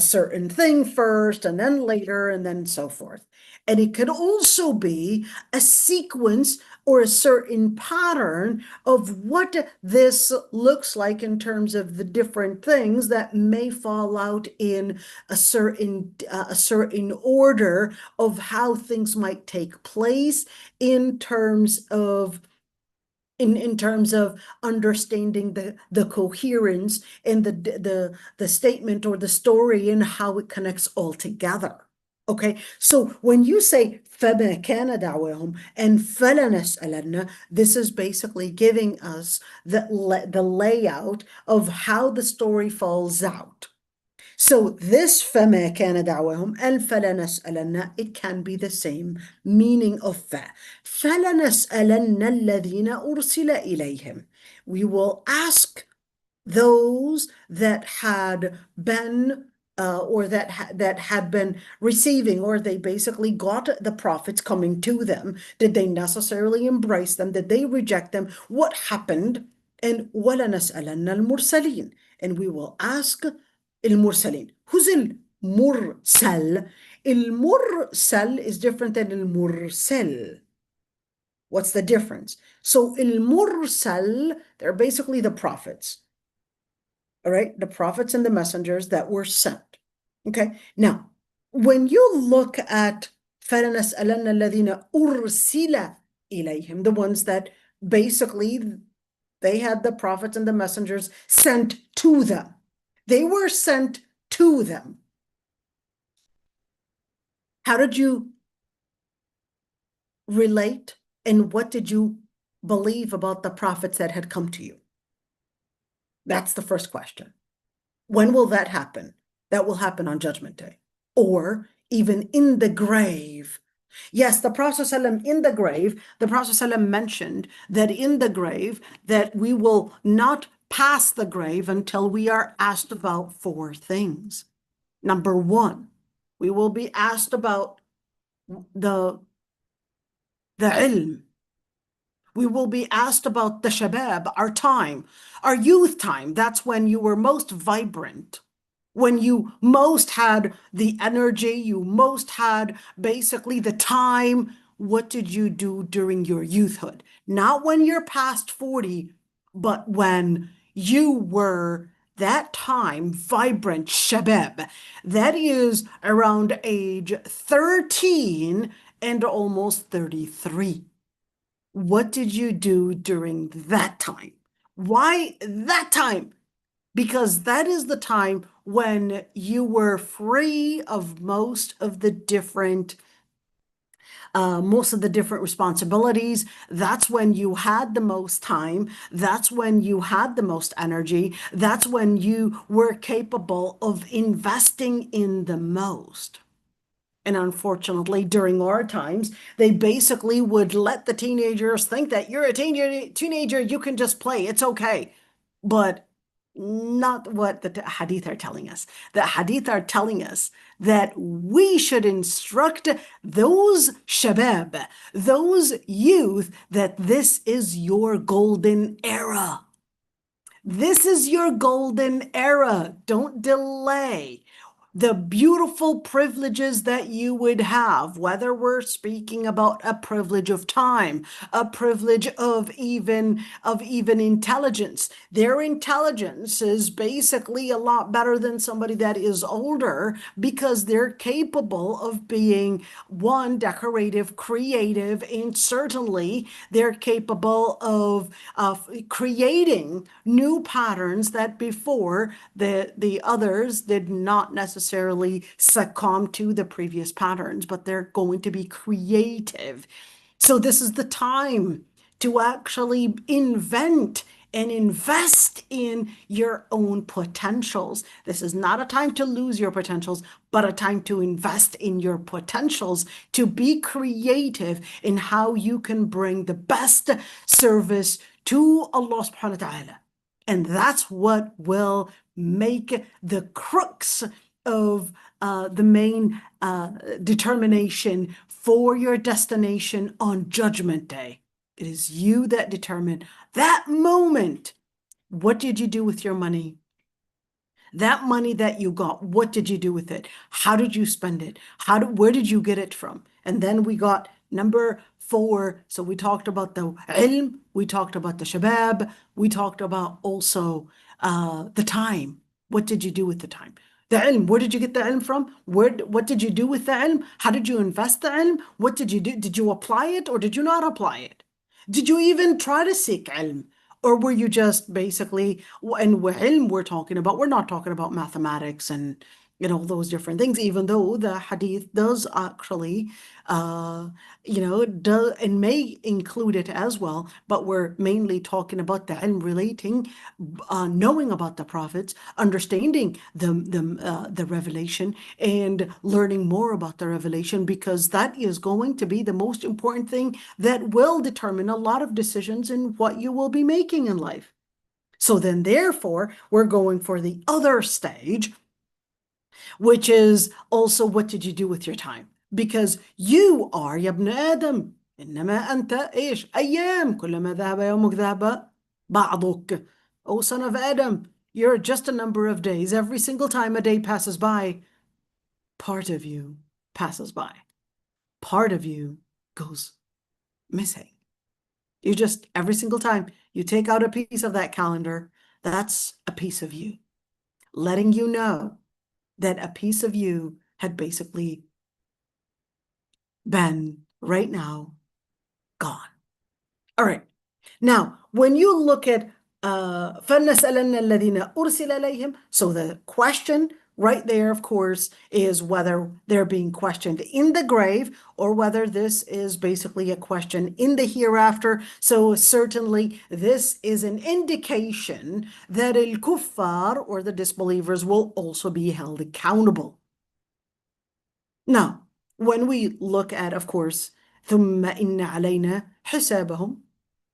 certain thing first and then later and then so forth. And it could also be a sequence or a certain pattern of what this looks like in terms of the different things that may fall out in a certain order of how things might take place in terms of understanding the coherence and the statement or the story and how it connects all together. Okay, so when you say فَمَا كَانَ دَعْوَاهُم and فَلَنَسْأَلَنَّ, this is basically giving us the layout of how the story falls out. So this فَمَا كَانَ دَعْوَاهُم and فَلَنَسْأَلَنَّ, it can be the same meaning of fa. فَلَنَسْأَلَنَّ الَّذِينَ أُرْسِلَ إِلَيْهِمْ. We will ask those that had been or that had been receiving, or they basically got the prophets coming to them. Did they necessarily embrace them? Did they reject them? What happened? And وَلَنَسْأَلَنَّ الْمُرْسَلِينَ. And we will ask المرسلين. Who's المرسل? المرسل is different than المرسل. What's the difference? So المرسل, they're basically the prophets. All right, the prophets and the messengers that were sent. Okay, now when you look at فَلَنَسْأَلَنَّ الَّذِينَ أُرْسِلَ إِلَيْهِمْ, the ones that basically They had the prophets and the messengers sent to them. They were sent to them. How did you relate, and what did you believe about the prophets that had come to you? That's the first question. When will that happen? That will happen on Judgment Day, or even in the grave. Yes, the Prophet ﷺ in the grave, the Prophet ﷺ mentioned that in the grave, that we will not pass the grave until we are asked about four things. Number one, we will be asked about the ilm. We will be asked about the shabab, our time, our youth time. That's when you were most vibrant, when you most had the energy, you most had basically the time. What did you do during your youthhood? Not when you're past 40, but when you were that time vibrant shabab. That is around age 13 and almost 33. What did you do during that time? Why that time? Because that is the time when you were free of most of the different responsibilities. That's when you had the most time. That's when you had the most energy. That's when you were capable of investing in the most. And unfortunately, during our times, they basically would let the teenagers think that you're a teenager, you can just play, it's okay. But not what the hadith are telling us. The hadith are telling us that we should instruct those shabab, those youth, that this is your golden era. This is your golden era. Don't delay the beautiful privileges that you would have, whether we're speaking about a privilege of time, a privilege of even intelligence. Their intelligence is basically a lot better than somebody that is older, because they're capable of being, one, decorative, creative, and certainly they're capable of creating new patterns that before the others did not necessarily succumb to the previous patterns, but they're going to be creative. So this is the time to actually invent and invest in your own potentials. This is not a time to lose your potentials, but a time to invest in your potentials, to be creative in how you can bring the best service to Allah subhanahu wa ta'ala. And that's what will make the crux of the main determination for your destination on Judgment Day. It is you that determine that moment. What did you do with your money? That money that you got, what did you do with it? How did you spend it? Where did you get it from? And then we got number 4. So we talked about the ilm, we talked about the shabab, we talked about also the time. What did you do with the time? The ilm, where did you get the ilm from? What did you do with the ilm? How did you invest the ilm? What did you do? Did you apply it or did you not apply it? Did you even try to seek ilm? Or were you just basically, and ilm we're talking about, we're not talking about mathematics and those different things, even though the hadith does actually, does and may include it as well, but we're mainly talking about the ilm relating, knowing about the prophets, understanding the revelation, and learning more about the revelation, because that is going to be the most important thing that will determine a lot of decisions in what you will be making in life. So then, therefore, we're going for the other stage, which is also, what did you do with your time? Because you are, يا ابن آدم إنما أنت إيش أيام كلما ذهب يومك ذهب بعضك. O son of Adam, you're just a number of days. Every single time a day passes by, part of you passes by. Part of you goes missing. You just, every single time you take out a piece of that calendar, that's a piece of you, letting you know that a piece of you had basically been right now gone. All right. Now, when you look at فَلْنَسْأَلَنَّ الَّذِينَ أُرْسِلَ إِلَيْهِمْ, so the question right there, of course, is whether they're being questioned in the grave or whether this is basically a question in the hereafter. So certainly this is an indication that al-kuffar, or the disbelievers, will also be held accountable. Now, when we look at, of course, ثُمَّ إِنَّ عَلَيْنَا حِسَابَهُم,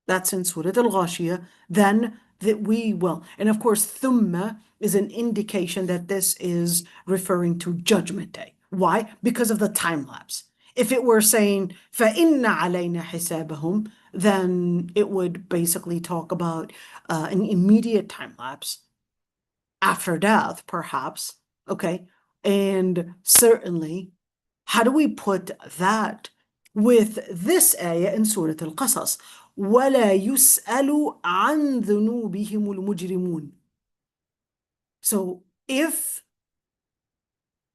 that's in Surah Al-Ghashiyah, then that we will. And of course, thumma is an indication that this is referring to Judgment Day. Why? Because of the time lapse. If it were saying فَإِنَّ عَلَيْنَا حِسَابَهُم, then it would basically talk about an immediate time lapse after death, perhaps. Okay. And certainly, how do we put that with this ayah in Surah Al-Qasas? وَلَا يُسْأَلُ عَنْ ذُنُوبِهِمُ الْمُجْرِمُونَ. So if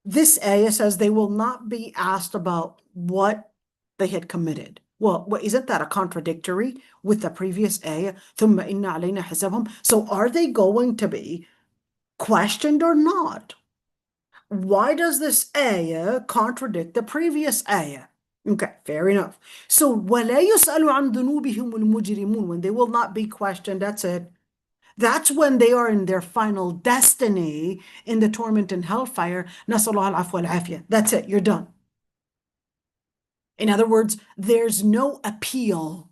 this ayah says they will not be asked about what they had committed, well, isn't that a contradictory with the previous ayah? ثُمَّ إِنَّ عَلَيْنَا حِسَابَهُم. So are they going to be questioned or not? Why does this ayah contradict the previous ayah? Okay, fair enough. So, وَلَا يُسْأَلُ عَنْ ذُنُوبِهِمُ الْمُجْرِمُونَ, when they will not be questioned, that's it. That's when they are in their final destiny in the torment and hellfire. نَسْأَلُ اللَّهَ الْعَفْوَ وَالْعَافِيَةَ. That's it, you're done. In other words, there's no appeal.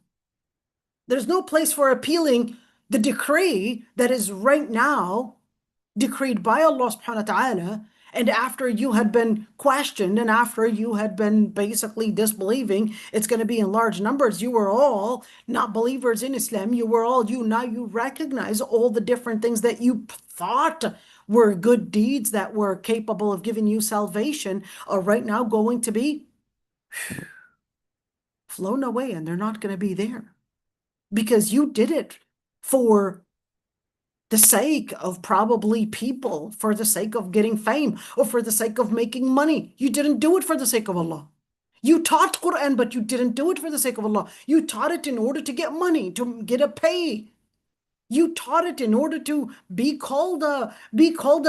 There's no place for appealing the decree that is right now decreed by Allah subhanahu wa ta'ala, and after you had been questioned and after you had been basically disbelieving, it's going to be in large numbers. You were all not believers in Islam. You were all now you recognize all the different things that you thought were good deeds that were capable of giving you salvation are right now going to be flown away, and they're not going to be there because you did it for the sake of probably people, for the sake of getting fame, or for the sake of making money. You didn't do it for the sake of Allah. You taught Quran, but you didn't do it for the sake of Allah. You taught it in order to get money, to get a pay. You taught it in order to be called a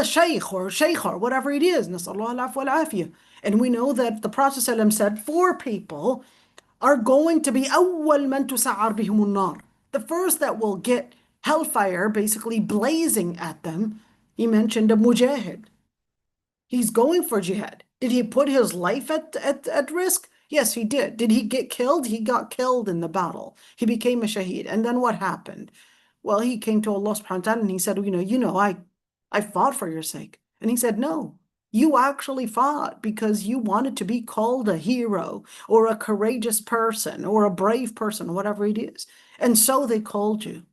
shaykh or shaykh or whatever it is. Nasallahu al-afwa wal-afiyah. And we know that the Prophet ﷺ said 4 people are going to be أول من تسعر بهم النار. The first that will get hellfire basically blazing at them. He mentioned a mujahid. He's going for jihad. Did he put his life at risk? Yes, he did. Did he get killed? He got killed in the battle. He became a shaheed. And then what happened? Well, he came to Allah subhanahu wa ta'ala and he said, I fought for your sake. And he said, no, you actually fought because you wanted to be called a hero or a courageous person or a brave person, whatever it is. And so they called you.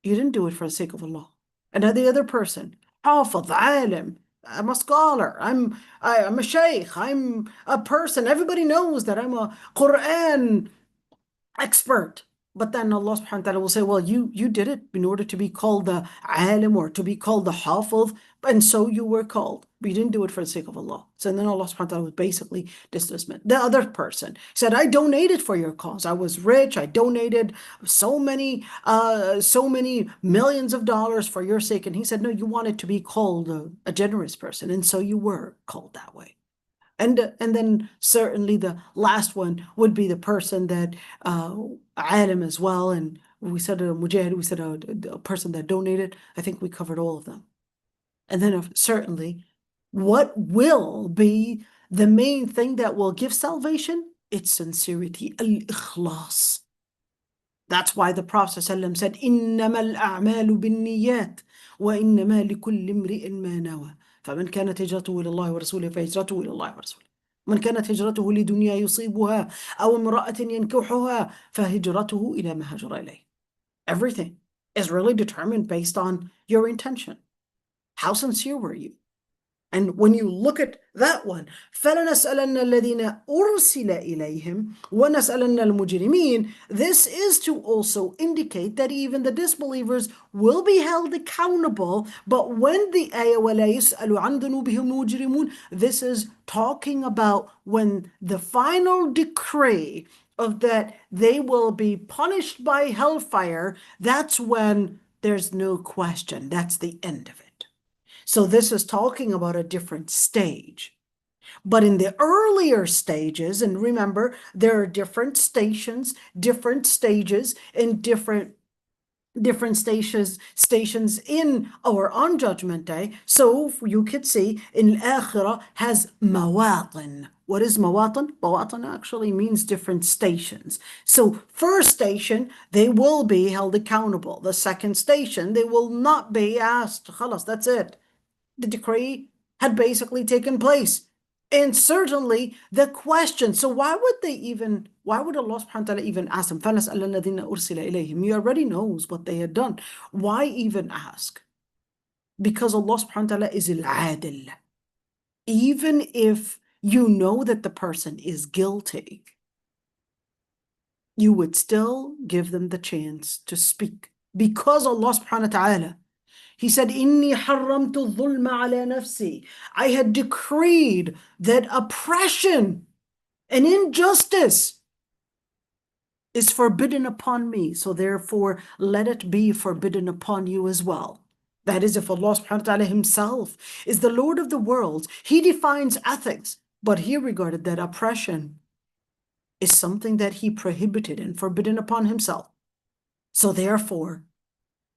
You didn't do it for the sake of Allah. And the other person, Hafidh, alim, I'm a scholar, I'm a shaykh, I'm a person. Everybody knows that I'm a Quran expert. But then Allah subhanahu wa ta'ala will say, well, you did it in order to be called the alim or to be called the hafidh, and so you were called. But you didn't do it for the sake of Allah. So then Allah subhanahu wa ta'ala would basically dismiss it. The other person said, I donated for your cause. I was rich. I donated so many millions of dollars for your sake. And he said, no, you wanted to be called a generous person. And so you were called that way. And then certainly the last one would be the person that alim as well. And we said a mujahid, we said a person that donated. I think we covered all of them. And then certainly, what will be the main thing that will give salvation? It's sincerity, al-ikhlas. That's why the Prophet ﷺ said, إِنَّمَا الْأَعْمَالُ بِالنِّيَّاتِ وَإِنَّمَا لِكُلِّ امْرِئٍ مَا نَوَى فمن كانت هجرته إلى الله ورسوله فهجرته إلى الله ورسوله من كانت هجرته لدنيا يصيبها أو امرأة ينكحها فهجرته إلى ما هاجر إليه. Everything is really determined based on your intention. How sincere were you? And when you look at that one, فَلَنَسْأَلَنَّ الَّذِينَ أُرْسِلَ إِلَيْهِمْ وَنَسْأَلَنَّ الْمُجْرِمِينَ. This is to also indicate that even the disbelievers will be held accountable. But when the ayah وَلَا يُسْأَلُ عَنْ ذُنُوبِهِمْ الْمُجْرِمُونَ, this is talking about when the final decree of that they will be punished by hellfire, that's when there's no question. That's the end of it. So this is talking about a different stage. But in the earlier stages, and remember, there are different stations, different stages, and different stations in or on Judgment Day. So you could see in Akhirah has mawatin. What is mawatin? Mawatin actually means different stations. So first station, they will be held accountable. The second station, they will not be asked. Khalas, that's it. The decree had basically taken place. And certainly the question, so why would Allah subhanahu wa ta'ala even ask them? فَنَسْأَلَ الَّذِينَ أُرْسِلَ إِلَيْهِمْ. He already knows what they had done. Why even ask? Because Allah subhanahu wa ta'ala is al-adil. Even if you know that the person is guilty, you would still give them the chance to speak. Because Allah subhanahu wa ta'ala, He said, إِنِّي حَرَّمْتُ الظُّلْمَ عَلَى نَفْسِي. I had decreed that oppression and injustice is forbidden upon me. So therefore, let it be forbidden upon you as well. That is, if Allah subhanahu wa ta'ala himself is the Lord of the worlds, He defines ethics, but He regarded that oppression is something that He prohibited and forbidden upon Himself. So therefore,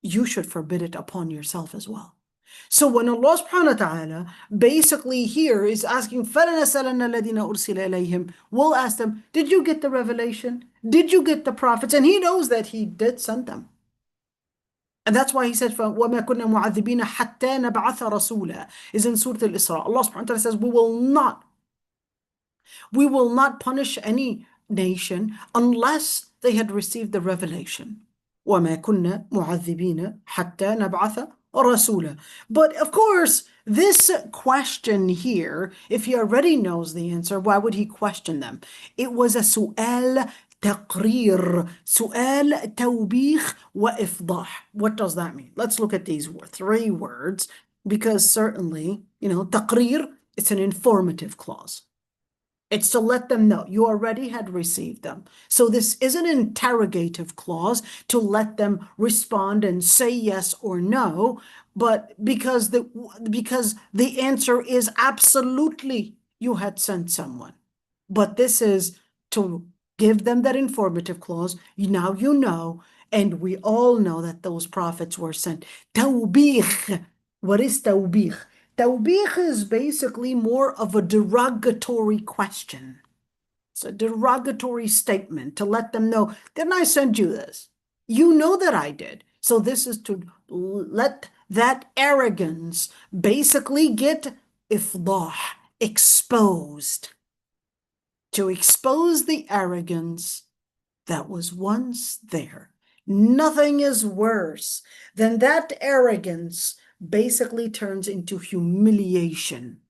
you should forbid it upon yourself as well. So when Allah subhanahu wa ta'ala basically here is asking, فَلَنَسَأَلَنَّ الَّذِينَ أُرْسِلَ إِلَيْهِمْ, we'll ask them, did you get the revelation? Did you get the prophets? And He knows that He did send them. And that's why He said, وَمَا كُنَّا مُعَذِّبِينَ حَتَّى نَبْعَثَ رَسُولًا, is in Surah Al-Isra. Allah subhanahu wa ta'ala says, we will not punish any nation unless they had received the revelation. وَمَا كُنَّا مُعَذِّبِينَ حَتَّى نَبْعَثَ رَسُولًا. But of course, this question here, if he already knows the answer, why would he question them? It was a سؤال تقرير, سؤال توبيخ وإفضاح. What does that mean? Let's look at these three words, because certainly, تقرير, it's an informative clause. It's to let them know you already had received them. So this is an interrogative clause to let them respond and say yes or no, but because the answer is absolutely you had sent someone. But this is to give them that informative clause. Now you know, and we all know that those prophets were sent. Tawbih. What is tawbih? Tawbih is basically more of a derogatory question. It's a derogatory statement to let them know, didn't I send you this? You know that I did. So this is to let that arrogance basically get ifdah, exposed. To expose the arrogance that was once there. Nothing is worse than that arrogance basically turns into humiliation.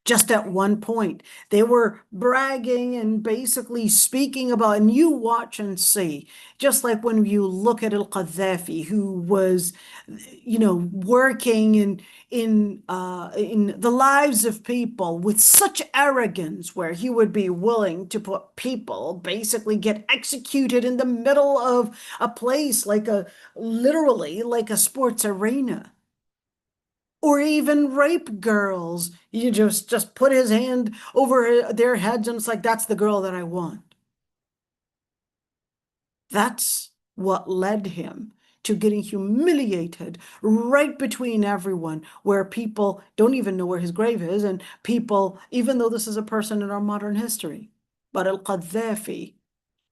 Just at one point, they were bragging and basically speaking about, and you watch and see, just like when you look at al-Qaddafi, who was, working in the lives of people with such arrogance, where he would be willing to put people basically get executed in the middle of a place literally like a sports arena. Or even rape girls. You just put his hand over their heads and it's like, that's the girl that I want. That's what led him to getting humiliated right between everyone, where people don't even know where his grave is, and people, even though this is a person in our modern history, but al-Qaddafi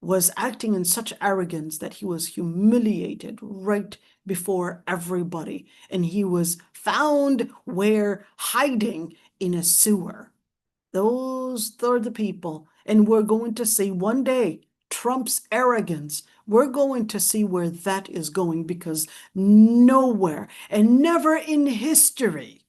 was acting in such arrogance that he was humiliated right before everybody, and he was found hiding in a sewer. Those are the people, and we're going to see one day Trump's arrogance. We're going to see where that is going, because nowhere and never in history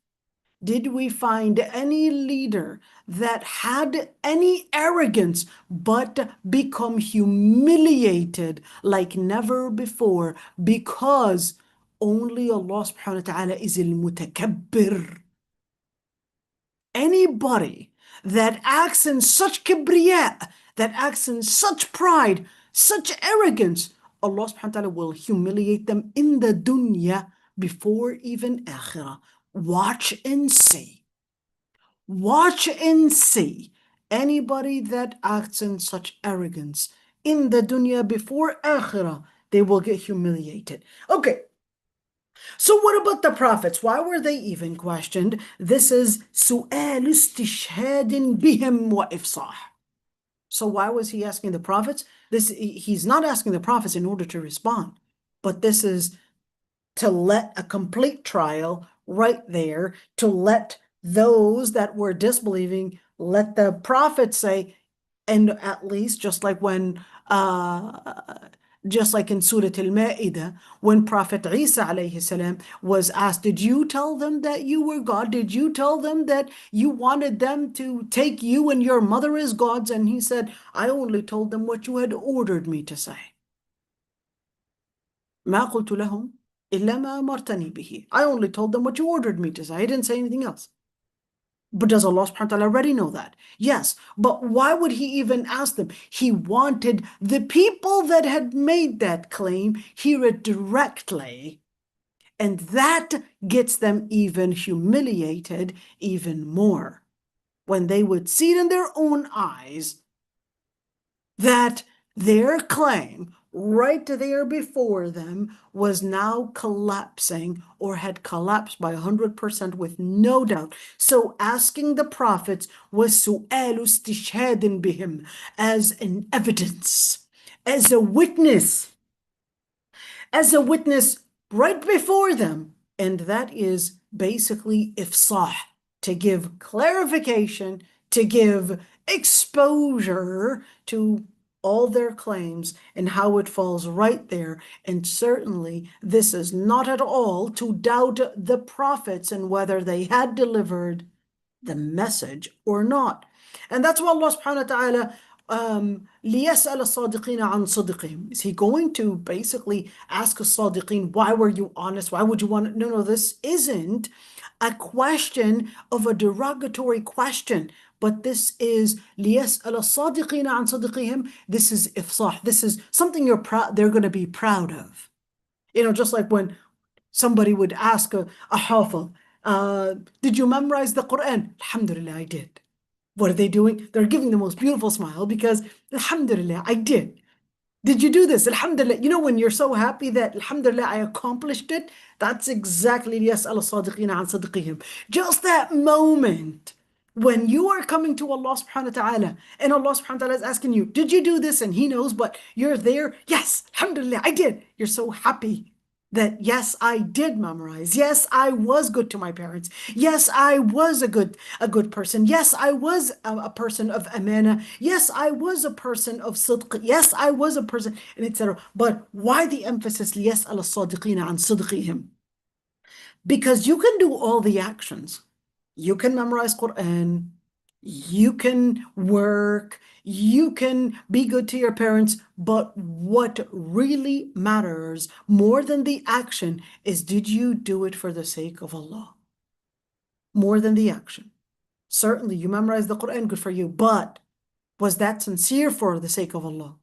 did we find any leader that had any arrogance but become humiliated like never before, because only Allah subhanahu wa ta'ala is al-mutakabbir. Anybody that acts in such kibriya, that acts in such pride, such arrogance, Allah subhanahu wa ta'ala will humiliate them in the dunya before even akhirah. Watch and see. Watch and see. Anybody that acts in such arrogance in the dunya before akhirah, they will get humiliated. Okay. So what about the prophets? Why were they even questioned? This is سؤال استشهاد بهم وإفصاح. So why was he asking the prophets? He's not asking the prophets in order to respond, but this is to let a complete trial right there, to let those that were disbelieving, let the prophets say, and at least just like when just like in Surah Al-Ma'idah, when Prophet Isa alayhi salam was asked, did you tell them that you were God? Did you tell them that you wanted them to take you and your mother as gods? And he said, I only told them what you had ordered me to say. ما قلت لهم إلا ما أمرتني به. I only told them what you ordered me to say. I didn't say anything else. But does Allah subhanahu wa ta'ala already know that? Yes, but why would he even ask them? He wanted the people that had made that claim hear it directly, and that gets them even humiliated even more when they would see it in their own eyes that their claim right there before them was now collapsing or had collapsed by 100% with no doubt. So asking the prophets was سؤال استشهاد بهم, as an evidence, as a witness right before them. And that is basically ifsah, to give clarification, to give exposure to all their claims and how it falls right there. And certainly this is not at all to doubt the prophets and whether they had delivered the message or not. And that's why Allah subhanahu wa ta'ala لِيَسْأَلَ الصَّادِقِينَ عَنْ صِدْقِهِمْ. Is he going to basically ask a sadiqeen, why were you honest? Why would you want to? No, this isn't a question of a derogatory question, but this is لِيَسْأَلَ الصَّادِقِينَ عَنْ صِدْقِهِمْ. This is ifsah. This is something they're going to be proud of. You know, just like when somebody would ask a hafiz, did you memorize the Quran? Alhamdulillah, I did. What are they doing? They're giving the most beautiful smile because, Alhamdulillah, I did. Did you do this? Alhamdulillah. You know, when you're so happy that, Alhamdulillah, I accomplished it, that's exactly يَسْأَلَ الصَّادِقِينَ عَنْ صِدْقِهِمْ. Just that moment when you are coming to Allah subhanahu wa ta'ala and Allah subhanahu wa ta'ala is asking you, did you do this? And He knows, but you're there. Yes, Alhamdulillah, I did. You're so happy that yes, I did memorize. Yes, I was good to my parents. Yes, I was a good person. Yes, I was a person of amana. Yes, I was a person of sidq. Yes, I was a person, and etc. But why the emphasis? لِيَسْأَلَ الصَّادِقِينَ عَنْ صِدْقِهِمْ. Because you can do all the actions. You can memorize Quran. You can work. You can be good to your parents, but what really matters more than the action is, did you do it for the sake of Allah? More than the action. Certainly, you memorized the Quran, good for you, but was that sincere for the sake of Allah?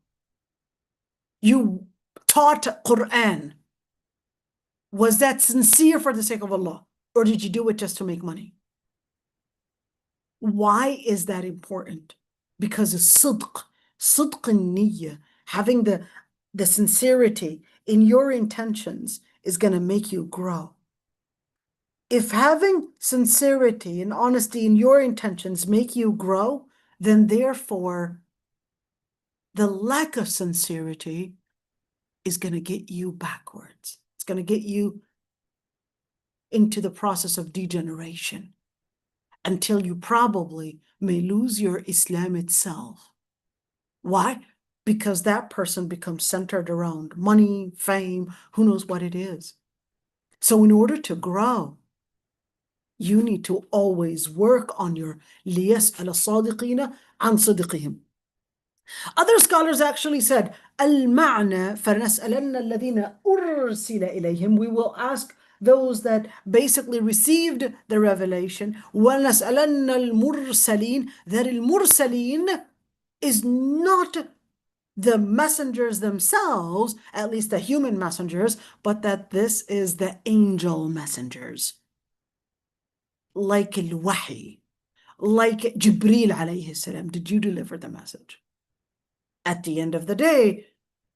You taught Quran. Was that sincere for the sake of Allah? Or did you do it just to make money? Why is that important? Because of sidq niyyah, having the sincerity in your intentions is going to make you grow. If having sincerity and honesty in your intentions make you grow, then therefore the lack of sincerity is going to get you backwards. It's going to get you into the process of degeneration until you probably may lose your Islam itself. Why? Because that person becomes centered around money, fame, who knows what it is. So in order to grow, you need to always work on your لِيَسْأَلَ الصَّادِقِينَ عَنْ صِدْقِهِمْ. Other scholars actually said, الْمَعْنَى فَلَنَسْأَلَنَّ الَّذِينَ أُرْسِلَ إِلَيْهِمْ. We will ask those that basically received the revelation. وَلَنَسْأَلَنَّ الْمُرْسَلِينَ, that al-mursaleen is not the messengers themselves, at least the human messengers, but that this is the angel messengers, like al-wahi, like Jibreel alayhi salam. Did you deliver the message? At the end of the day,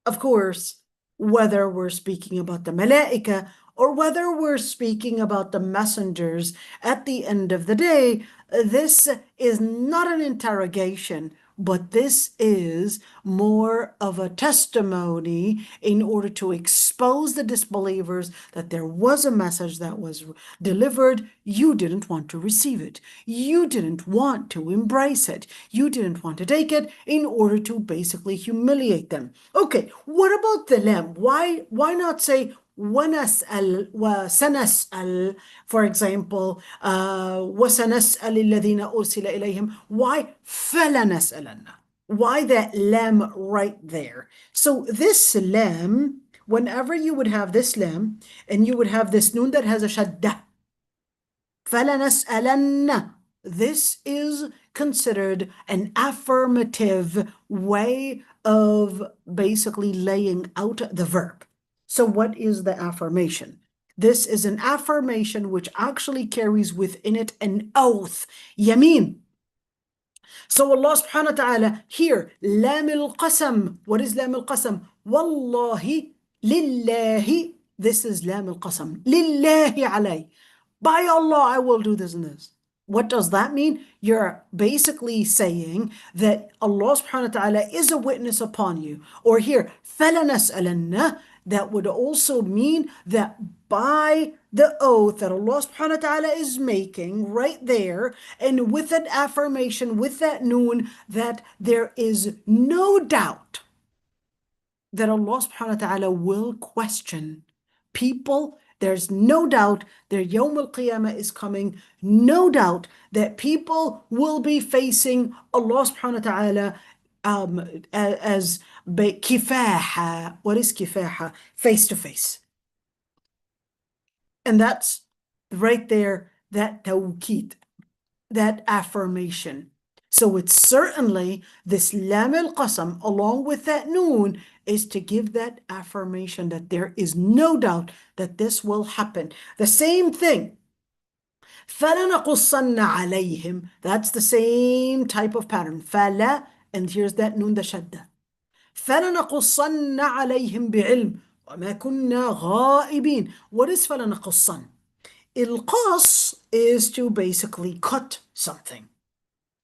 of course, whether we're speaking about the malaika or whether we're speaking about the messengers, at the end of the day, this is not an interrogation, but this is more of a testimony in order to expose the disbelievers that there was a message that was delivered. You didn't want to receive it. You didn't want to embrace it. You didn't want to take it in order to basically humiliate them. Okay, what about the lam? Why not say ونسأل وسنسأل, for example, وسنسأل الذين أرسل إليهم? Why فلنسألن? Why that lam right there? So this lam, whenever you would have this lam and you would have this noon that has a shadda, فلنسألن, this is considered an affirmative way of basically laying out the verb. So what is the affirmation? This is an affirmation which actually carries within it an oath, yameen. So Allah subhanahu wa ta'ala here, lam al-qasam. What is lam al-qasam? Wallahi, lillahi. This is lam al-qasam. Lillahi alay. By Allah, I will do this and this. What does that mean? You're basically saying that Allah subhanahu wa ta'ala is a witness upon you. Or here, فَلَنَسْأَلَنَّ, that would also mean that by the oath that Allah subhanahu wa ta'ala is making right there, and with that affirmation, with that noon, that there is no doubt that Allah subhanahu wa ta'ala will question people. There's no doubt that Yawm al-Qiyamah is coming. No doubt that people will be facing Allah subhanahu wa ta'ala as kifaha. What is kifaha? Face to face. And that's right there, that tawqeed, that affirmation. So it's certainly this lam al-qasam along with that noon is to give that affirmation that there is no doubt that this will happen. The same thing. فَلَنَقُصَّنَّ عَلَيْهِمْ. That's the same type of pattern. فَلَا, and here's that noon, the shadda. فَلَنَقُصَّنَّ عَلَيْهِمْ بِعِلْمٍ وَمَا كُنَّا غَائِبِينَ. What is فَلَنَقُصَّنَّ? القص is to basically cut something.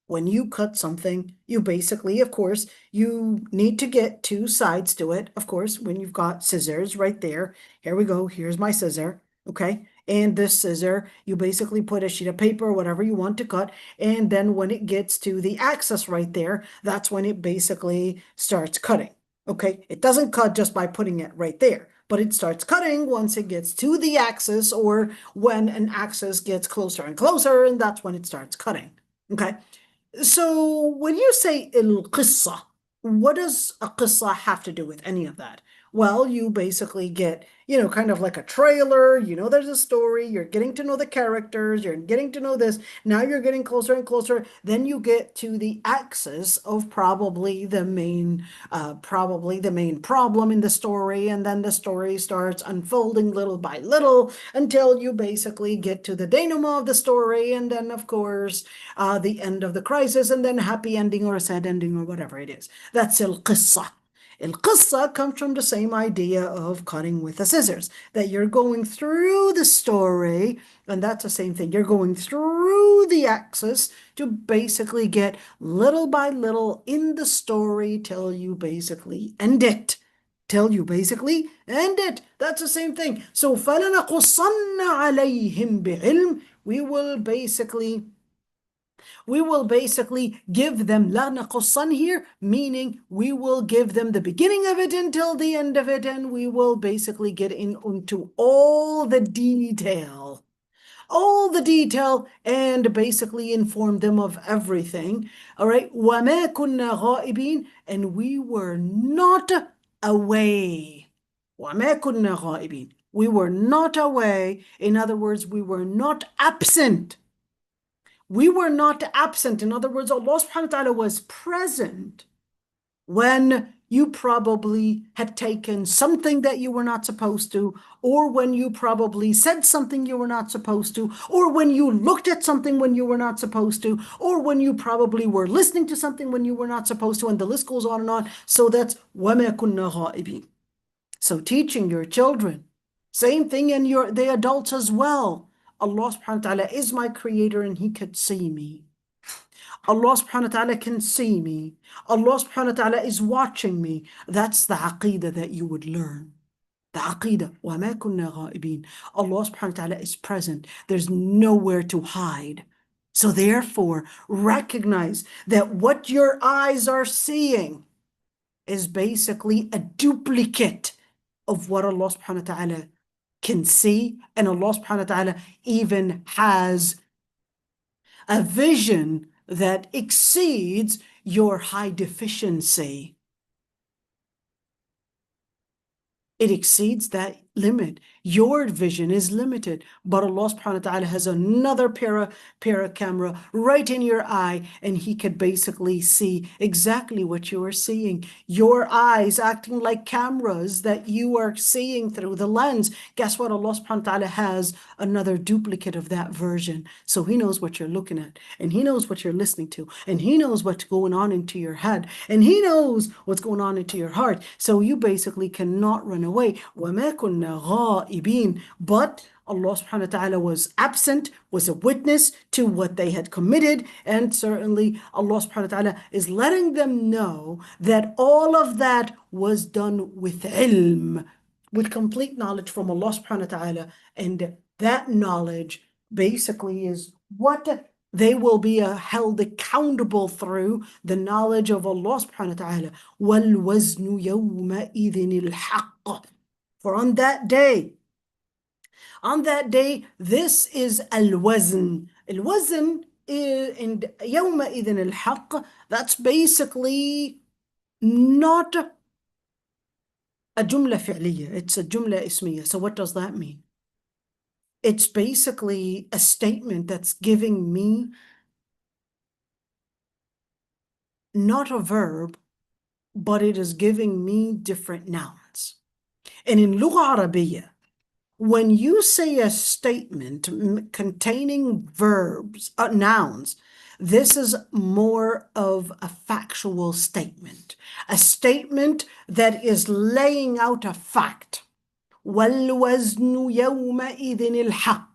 When you cut something, you basically, of course, you need to get two sides to it. Of course, when you've got scissors right there, here we go, here's my scissor, okay? And this scissor, you basically put a sheet of paper, whatever you want to cut, and then when it gets to the axis right there, that's when it basically starts cutting, okay? It doesn't cut just by putting it right there, but it starts cutting once it gets to the axis, or when an axis gets closer and closer, and that's when it starts cutting, okay? So when you say al-qissa, what does a qissa have to do with any of that? Well, you basically get, kind of like a trailer, there's a story, you're getting to know the characters, you're getting to know this, now you're getting closer and closer, then you get to the axis of probably the main problem in the story, and then the story starts unfolding little by little until you basically get to the denouement of the story, and then of course, the end of the crisis, and then happy ending or a sad ending or whatever it is. That's al-qissa. Al-qissa comes from the same idea of cutting with the scissors, that you're going through the story, and that's the same thing. You're going through the axis to basically get little by little in the story till you basically end it. That's the same thing. So فَلَنَقُصَّنَّ عَلَيْهِمْ بِعِلْمٍ. We will basically give them la naqussan here, meaning we will give them the beginning of it until the end of it, and we will basically get into all the detail, and basically inform them of everything. All right, وَمَا كُنَّا غَائِبِينَ, and we were not away. وَمَا كُنَّا غَائِبِينَ. We were not away. In other words, we were not absent. We were not absent. In other words, Allah subhanahu wa ta'ala was present when you probably had taken something that you were not supposed to, or when you probably said something you were not supposed to, or when you looked at something when you were not supposed to, or when you probably were listening to something when you were not supposed to, and the list goes on and on. So that's وَمَا كُنَّا غَائِبِينَ. So teaching your children, same thing in the adults as well. Allah subhanahu wa ta'ala is my creator and he could see me. Allah subhanahu wa ta'ala can see me. Allah subhanahu wa ta'ala is watching me. That's the aqeedah that you would learn. The aqeedah, وَمَا كُنَّا غَائِبِينَ. Allah subhanahu wa ta'ala is present. There's nowhere to hide. So therefore, recognize that what your eyes are seeing is basically a duplicate of what Allah subhanahu wa ta'ala can see. And Allah subhanahu wa ta'ala even has a vision that exceeds your high deficiency. It exceeds that limit. Your vision is limited, but Allah subhanahu wa ta'ala has another para camera right in your eye, and he could basically see exactly what you are seeing. Your eyes acting like cameras that you are seeing through the lens. Guess what? Allah subhanahu wa ta'ala has another duplicate of that version. So he knows what you're looking at, and he knows what you're listening to, and he knows what's going on into your head, and he knows what's going on into your heart. So you basically cannot run away. وَمَا كُنَّا غَائِبِينَ. But Allah subhanahu wa ta'ala was absent, was a witness to what they had committed, and certainly Allah subhanahu wa ta'ala is letting them know that all of that was done with ilm, with complete knowledge from Allah subhanahu wa ta'ala, and that knowledge basically is what they will be held accountable through, the knowledge of Allah subhanahu wa ta'ala. وَالْوَزْنُ يَوْمَئِذٍ الْحَقِّ. For on that day, this is al-wazn. Al-wazn and يَوْمَئِذٍ الْحَقِّ, that's basically not a jumla fi'liya, it's a jumla ismiya. So what does that mean? It's basically a statement that's giving me not a verb, but it is giving me different nouns. And in Lugha Arabiya, when you say a statement containing verbs, nouns, this is more of a factual statement, a statement that is laying out a fact. وَالْوَزْنُ يَوْمَئِذٍ الْحَقِّ.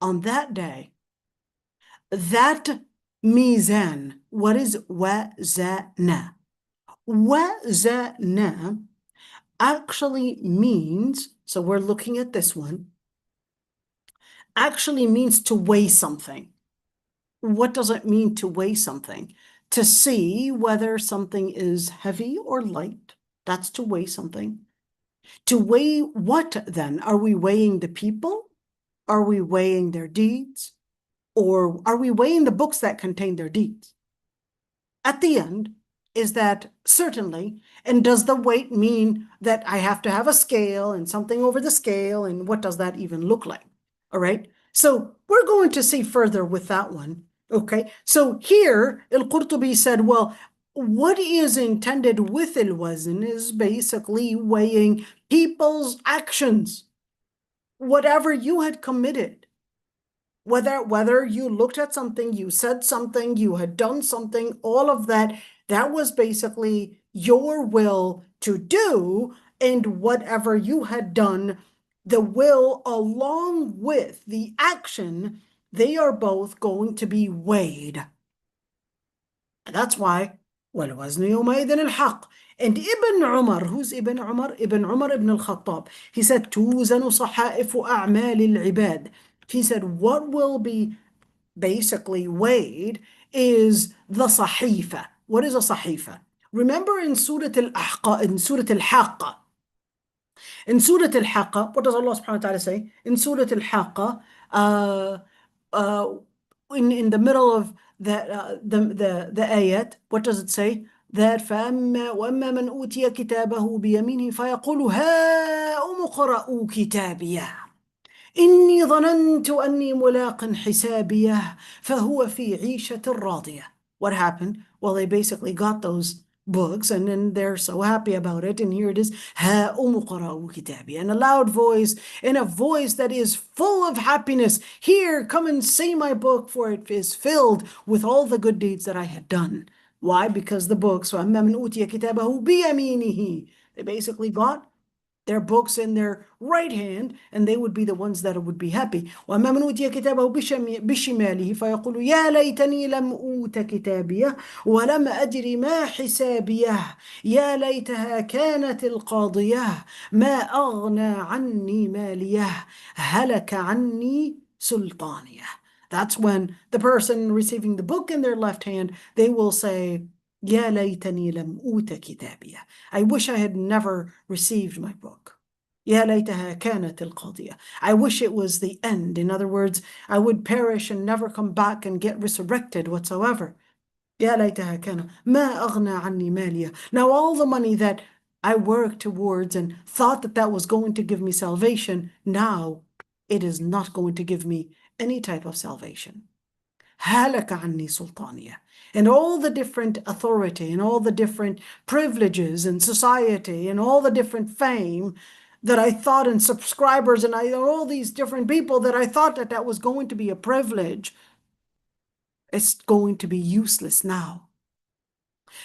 On that day, that mizan, what is wazana? Wazana actually means, so we're looking at this one, actually means to weigh something. What does it mean to weigh something? To see whether something is heavy or light. That's to weigh something. To weigh what then? Are we weighing the people? Are we weighing their deeds? Or are we weighing the books that contain their deeds? At the end, is that certainly, and does the weight mean that I have to have a scale and something over the scale, and what does that even look like? All right, so we're going to see further with that one. Okay, so here Al-Qurtubi said, well, what is intended with al-wazn is basically weighing people's actions, whatever you had committed. Whether you looked at something, you said something, you had done something, all of that, that was basically your will to do, and whatever you had done, the will along with the action, they are both going to be weighed. And that's why وَالْوَزْنُ يَوْمَئِذٍ الْحَقِّ. And Ibn Umar, who's Ibn Umar? Ibn Umar ibn al-Khattab. He said, تُوزَنُ صَحَائِفُ أَعْمَالِ الْعِبَادِ. He said, what will be basically weighed is the sahifa. What is a sahifa? Remember in Surah Al-Ahqa, in Surah Al-Haqqa. In Surah Al-Haqqa, what does Allah subhanahu wa ta'ala say? In Surah Al-Haqqa, in the middle of the ayat, what does it say? That وَأَمَّا مَنْ أُوتِيَ كِتَابَهُ بِيَمِينِهِ فَيَقُولُ هَاؤُمُ هاؤم اقرءوا كتابيه إني ظننت أني ملاق حسابيه فهو في عيشة راضية. What happened? Well, they basically got those books and then they're so happy about it. And here it is, هاؤم اقرءوا كتابيه, in a loud voice, in a voice that is full of happiness. Here, come and see my book, for it is filled with all the good deeds that I had done. Why? Because the books, وَأَمَّا مَنْ أُوتِيَ كِتَابَهُ بِيَمِينِهِ, they basically got their books in their right hand, and they would be the ones that would be happy. وَأَمَّا مَنْ أُوتِيَ كِتَابَهُ بِشِمَالِهِ فَيَقُولُ يَا لَيْتَنِي لَمْ أُوتَ كِتَابِيَهْ وَلَمْ أَدْرِ مَا حِسَابِيَهْ يَا لَيْتَهَا كَانَتِ الْقَاضِيَةَ مَا أَغْنَى عَنِّي مَالِيَهْ هَلَكَ عَنِّي سُلْطَانِيَهْ. That's when the person receiving the book in their left hand, they will say, يا ليتني لم أوت كتابيه. I wish I had never received my book. يا ليتها كانت القاضية. I wish it was the end. In other words, I would perish and never come back and get resurrected whatsoever. يا ليتها كان ما أغنى عني مالية. Now all the money that I worked towards and thought that that was going to give me salvation, now it is not going to give me any type of salvation. هلك عني سلطانية. And all the different authority and all the different privileges in society and all the different fame that I thought, and subscribers and all these different people that I thought that that was going to be a privilege, it's going to be useless now.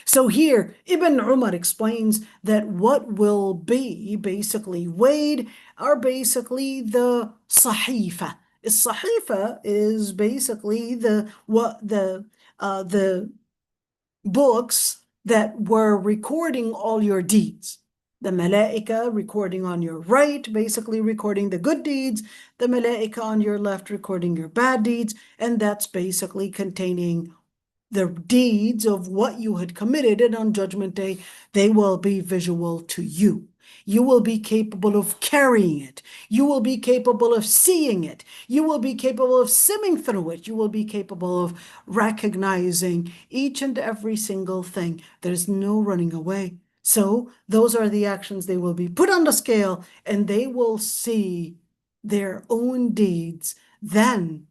So here, Ibn Umar explains that what will be basically weighed are basically the sahifa. Sahifa is basically the books that were recording all your deeds. The malaika recording on your right, basically recording the good deeds. The malaika on your left recording your bad deeds. And that's basically containing the deeds of what you had committed, and on Judgment Day, they will be visual to you. You will be capable of carrying it. You will be capable of seeing it. You will be capable of simming through it. You will be capable of recognizing each and every single thing. There's no running away. So those are the actions. They will be put on the scale and they will see their own deeds, then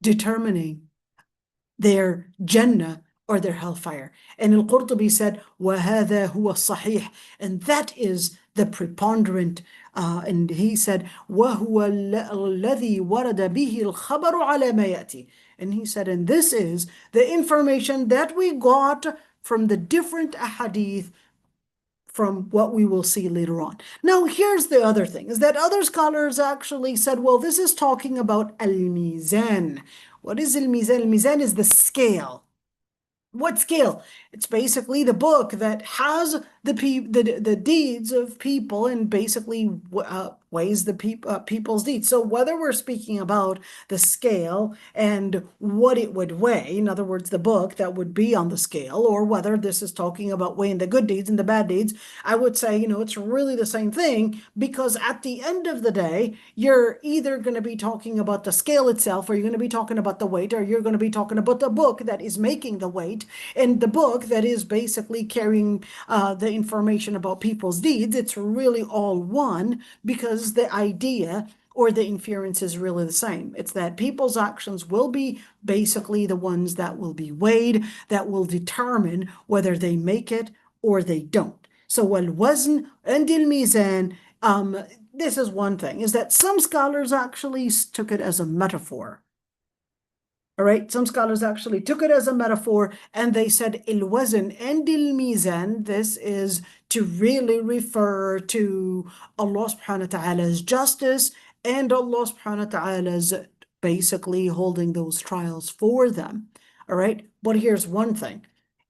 determining their Jannah or their hellfire. And Al-Qurtubi said, وَهَذَا هُوَ الصَّحِيح. And that is the preponderant. And he said, وَهُوَ الَّذِي وَرَدَ بِهِ الْخَبَرُ عَلَى مَا يَأْتِي. And he said, and this is the information that we got from the different ahadith from what we will see later on. Now, here's the other thing, is that other scholars actually said, well, this is talking about al-mizan. What is al-mizan? Al-mizan is the scale. What scale? It's basically the book that has the deeds of people and basically weighs the people's deeds. So whether we're speaking about the scale and what it would weigh, in other words, the book that would be on the scale, or whether this is talking about weighing the good deeds and the bad deeds, I would say, it's really the same thing, because at the end of the day, you're either going to be talking about the scale itself, or you're going to be talking about the weight, or you're going to be talking about the book that is making the weight, and the book that is basically carrying the information about people's deeds. It's really all one, because the idea or the inference is really the same. It's that people's actions will be basically the ones that will be weighed, that will determine whether they make it or they don't. So al-wazn and al-mizan, this is one thing, is that some scholars actually took it as a metaphor. All right, some scholars actually took it as a metaphor, and they said il-wazn and il-mizan, this is to really refer to Allah subhanahu wa ta'ala's justice and Allah subhanahu wa ta'ala's basically holding those trials for them. All right, but here's one thing.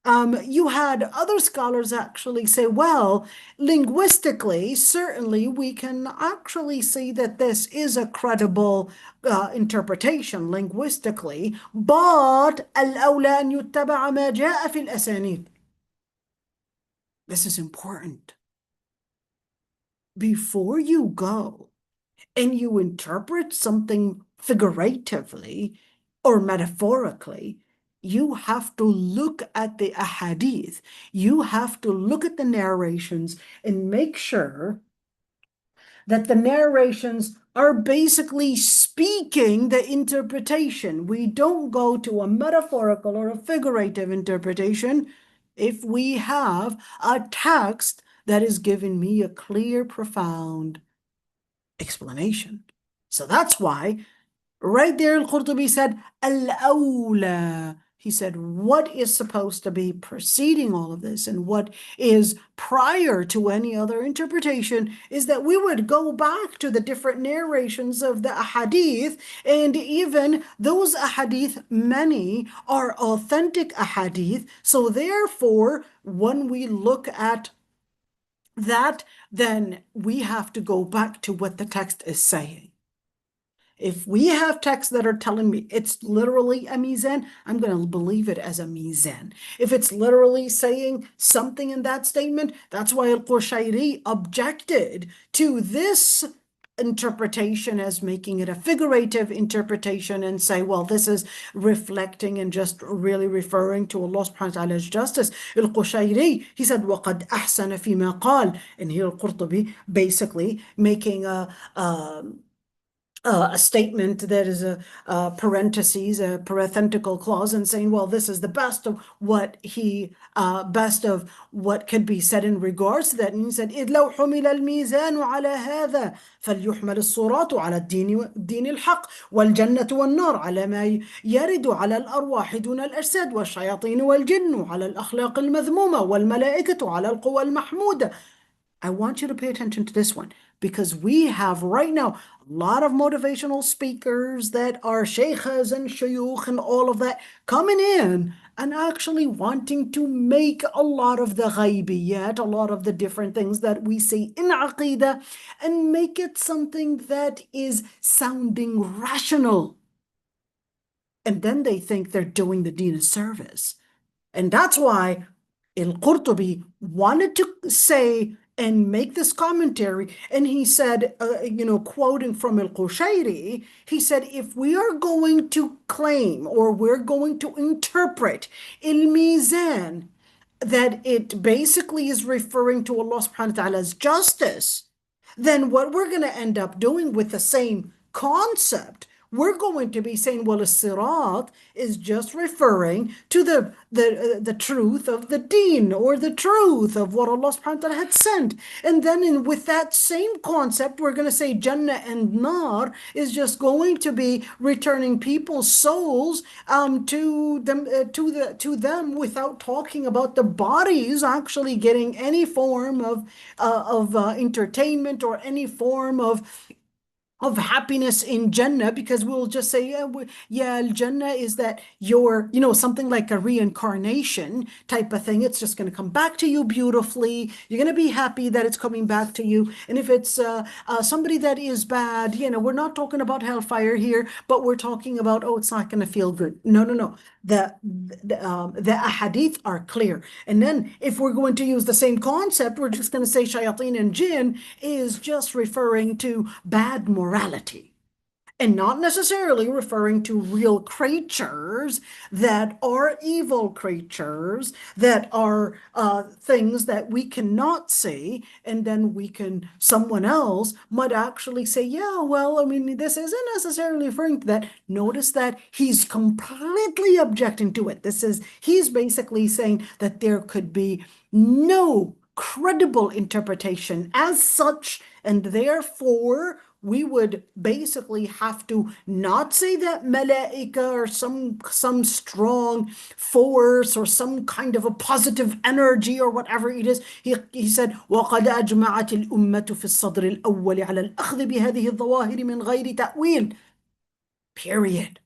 You had other scholars actually say, well, linguistically, certainly we can actually see that this is a credible interpretation linguistically, but الأولى أن يتبع ما جاء في الأسانيد. This is important. Before you go and you interpret something figuratively or metaphorically, you have to look at the ahadith. You have to look at the narrations and make sure that the narrations are basically speaking the interpretation. We don't go to a metaphorical or a figurative interpretation if we have a text that is giving me a clear, profound explanation. So that's why right there, Al-Qurtubi said, Al-Awla. He said, what is supposed to be preceding all of this and what is prior to any other interpretation is that we would go back to the different narrations of the ahadith, and even those ahadith, many are authentic ahadith. So therefore, when we look at that, then we have to go back to what the text is saying. If we have texts that are telling me it's literally a mizan, I'm going to believe it as a mizan. If it's literally saying something in that statement, that's why Al-Qushayri objected to this interpretation as making it a figurative interpretation and say, well, this is reflecting and just really referring to Allah subhanahu wa ta'ala's justice. Al-Qushayri, he said, وَقَدْ أَحْسَنَ فِي مَا قَالَ. And here Al-Qurtubi basically making a statement that is a parentheses, a parenthetical clause, and saying, well, this is the best of what could be said in regards to that. And he said, إِذْ لَوْ حُمِلَ الْمِيزَانُ عَلَى هَذَا فَلْيُحْمَلِ الصُّرَاطُ عَلى الدين الحق والجنة والنار على ما يرد على الأرواح دون الأجساد والشياطين والجن على الأخلاق المذمومة والملائكة على القوى المحمودة. I want you to pay attention to this one, because we have right now a lot of motivational speakers that are sheikhs and shuyukh and all of that coming in and actually wanting to make a lot of the ghaibiyat, a lot of the different things that we see in aqidah, and make it something that is sounding rational. And then they think they're doing the deen a service. And that's why Al-Qurtubi wanted to say and make this commentary, and he said, quoting from Al-Qushayri, he said, if we are going to claim or we're going to interpret il-mizan, that it basically is referring to Allah subhanahu wa ta'ala's justice, then what we're going to end up doing with the same concept, we're going to be saying, well, as-sirat is just referring to the truth of the deen, or the truth of what Allah subhanahu wa ta'ala had sent. And then with that same concept, we're going to say Jannah and Nar is just going to be returning people's souls to them without talking about the bodies actually getting any form of entertainment or any form of happiness in Jannah, because we'll just say, Jannah is that you're, something like a reincarnation type of thing. It's just going to come back to you beautifully. You're going to be happy that it's coming back to you. And if it's somebody that is bad, we're not talking about hellfire here, but we're talking about, it's not going to feel good. No. The ahadith are clear. And then if we're going to use the same concept, we're just going to say shayateen and jinn is just referring to bad morality, and not necessarily referring to real creatures that are evil creatures, that are things that we cannot see, and then someone else might actually say, this isn't necessarily referring to that. Notice that he's completely objecting to it. He's basically saying that there could be no credible interpretation as such, and therefore we would basically have to not say that malaika or some strong force or some kind of a positive energy or whatever it is. He said, وَقَدْ أَجْمَعَتِ الْأُمَّةُ فِي الصَّدْرِ الْأَوَّلِ عَلَى الْأَخْذِ بِهَذِهِ الظَّوَاهِرِ مِنْ غَيْرِ تَأْوِيلٍ. Period.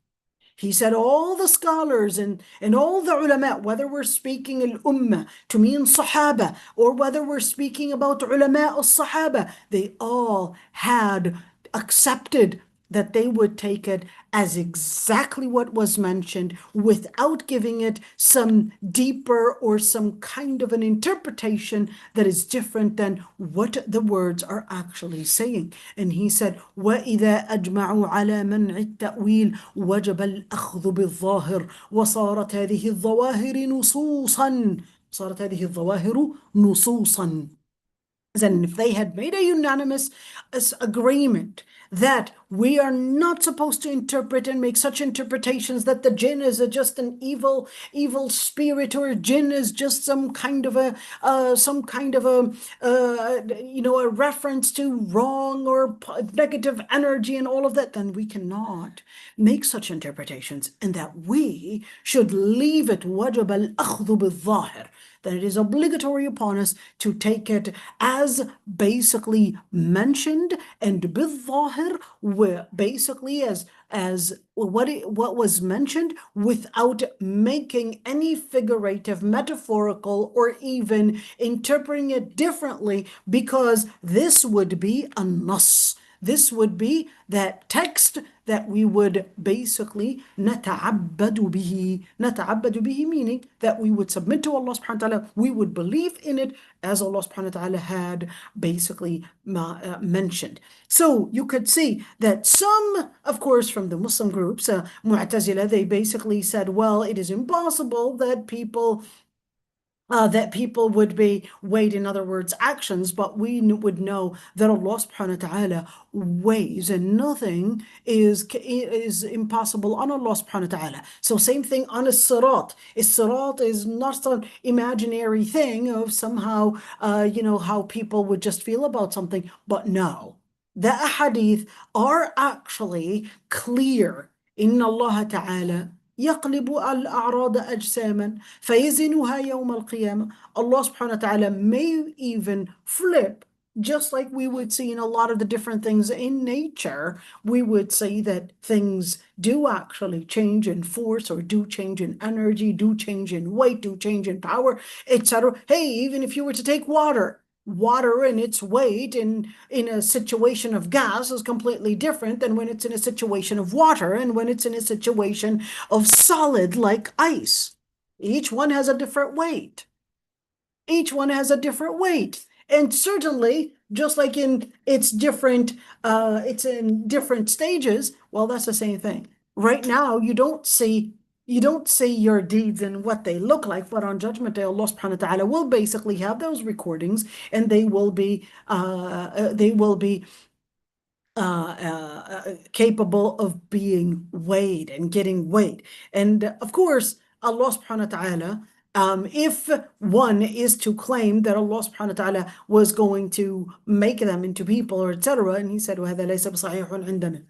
He said all the scholars and all the ulama, whether we're speaking al-ummah to mean sahaba, or whether we're speaking about ulama al-sahaba, they all had accepted that they would take it as exactly what was mentioned, without giving it some deeper or some kind of an interpretation that is different than what the words are actually saying. And he said, وَإِذَا أَجْمَعُوا عَلَى مَنْعِ التَّأْوِيلِ وَجَبَ الْأَخْذُ بِالظَّاهِرِ وَصَارَتْ هَذِهِ الظَّوَاهِرُ نُصُوصًا. And if they had made a unanimous agreement that we are not supposed to interpret and make such interpretations that the jinn is just an evil spirit, or jinn is just some kind of a a reference to wrong or negative energy and all of that, then we cannot make such interpretations, and that we should leave it wajib al-akhdhu bil-zahir, that it is obligatory upon us to take it as basically mentioned, and bil-zahir, basically as what was mentioned, without making any figurative, metaphorical, or even interpreting it differently, because this would be a nas. This would be that text that we would basically نتعبد به, meaning that we would submit to Allah subhanahu wa ta'ala, we would believe in it as Allah subhanahu wa ta'ala had basically mentioned. So you could see that some, of course, from the Muslim groups, Mu'tazila, they basically said, well, it is impossible that people would be weighed, in other words, actions, but we would know that Allah subhanahu wa ta'ala weighs, and nothing is impossible on Allah subhanahu wa ta'ala. So same thing on a sirat. A sirat is not some imaginary thing of somehow, how people would just feel about something, but no. The ahadith are actually clear. إن الله تعالى يقلب الأعراض أجساما فيزنها يوم القيامة. Allah subhanahu wa ta'ala may even flip, just like we would see in a lot of the different things in nature. We would say that things do actually change in force, or do change in energy, do change in weight, do change in power, etc. Hey, even if you were to take water and its weight in a situation of gas is completely different than when it's in a situation of water, and when it's in a situation of solid like ice. Each one has a different weight. Each one has a different weight. And certainly, just like it's in different stages, well, that's the same thing. Right now, you don't see your deeds and what they look like, but on Judgment Day, Allah subhanahu wa ta'ala will basically have those recordings, and they will be capable of being weighed and getting weighed. And of course, Allah subhanahu wa ta'ala, if one is to claim that Allah subhanahu wa ta'ala was going to make them into people, or etc., and he said, وَهَذَا لَيْسَ بِصَحِيحٌ عِنْدَنَا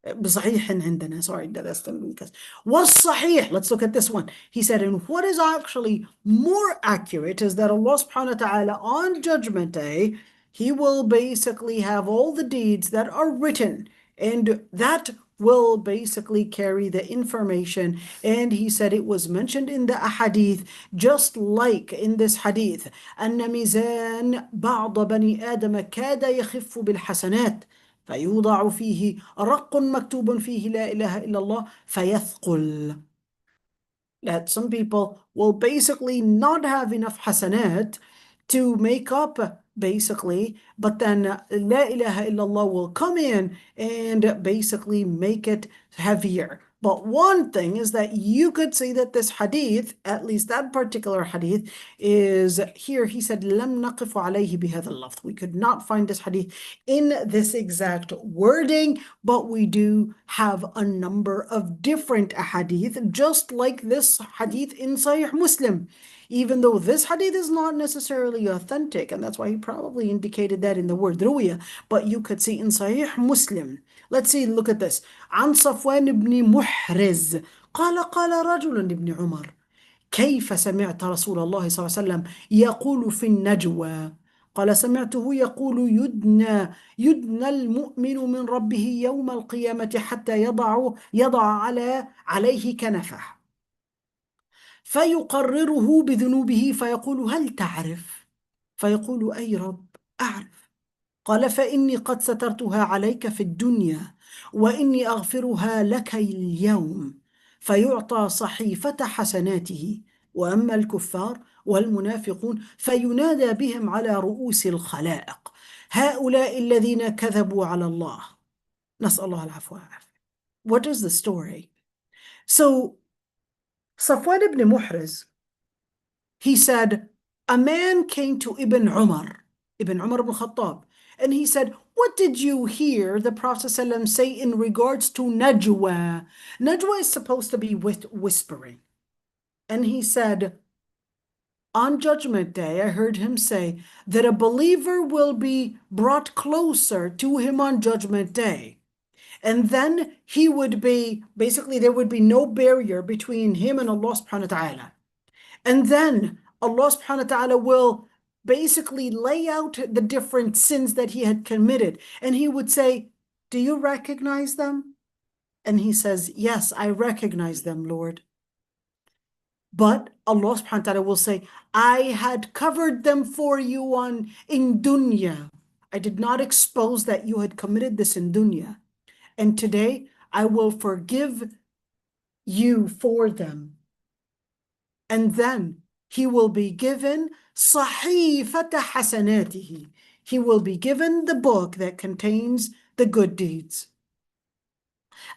بصحيح عندنا, sorry, that's the because والصحيح, let's look at this one. He said, and what is actually more accurate is that Allah subhanahu wa ta'ala on Judgment Day, He will basically have all the deeds that are written, and that will basically carry the information. And he said it was mentioned in the ahadith, just like in this hadith, أن ميزان بعض بني آدم كاد يخف بالحسنات فيوضع فيه رق مكتوب فيه لا إله إلا الله فيثقل. That some people will basically not have enough hasanat to make up, basically, but then La ilaha illallah will come in and basically make it heavier. But one thing is that you could say that this hadith, at least that particular hadith, is here. He said, لم نقف عليه بهذا اللفظ. We could not find this hadith in this exact wording, but we do have a number of different hadith, just like this hadith in Sahih Muslim. Even though this hadith is not necessarily authentic, and that's why he probably indicated that in the word ruya, but you could see in Sahih Muslim. Let's see, look at this. عن صفوان بن محرز قال قال رجل لابن عمر كيف سمعت رسول الله صلى الله عليه وسلم يقول في النجوى قال سمعته يقول يدنى المؤمن من ربه يوم القيامة حتى يضع عليه كنفه فيقرره بذنوبه فيقول هل تعرف؟ فيقول أي رب أعرف. قال فإني قد سترتها عليك في الدنيا وإني أغفرها لك اليوم. فيعطى صحيفة حسناته. وأما الكفار والمنافقون فينادى بهم على رؤوس الخلائق هؤلاء الذين كذبوا على الله. نسأل الله العفو والعافية. What is the story? So Safwan ibn Muhriz, he said, a man came to Ibn Umar Ibn Umar ibn Khattab. And he said, what did you hear the Prophet ﷺ say in regards to najwa? Najwa is supposed to be with whispering. And he said, on Judgment Day, I heard him say that a believer will be brought closer to him on Judgment Day. And then he would be, basically, there would be no barrier between him and Allah subhanahu wa ta'ala. And then Allah subhanahu wa ta'ala will basically lay out the different sins that he had committed. And he would say, do you recognize them? And he says, yes, I recognize them, Lord. But Allah subhanahu wa ta'ala will say, I had covered them for you in dunya. I did not expose that you had committed this in dunya. And today I will forgive you for them. And then he will be given صحيفة حسناته. He will be given the book that contains the good deeds.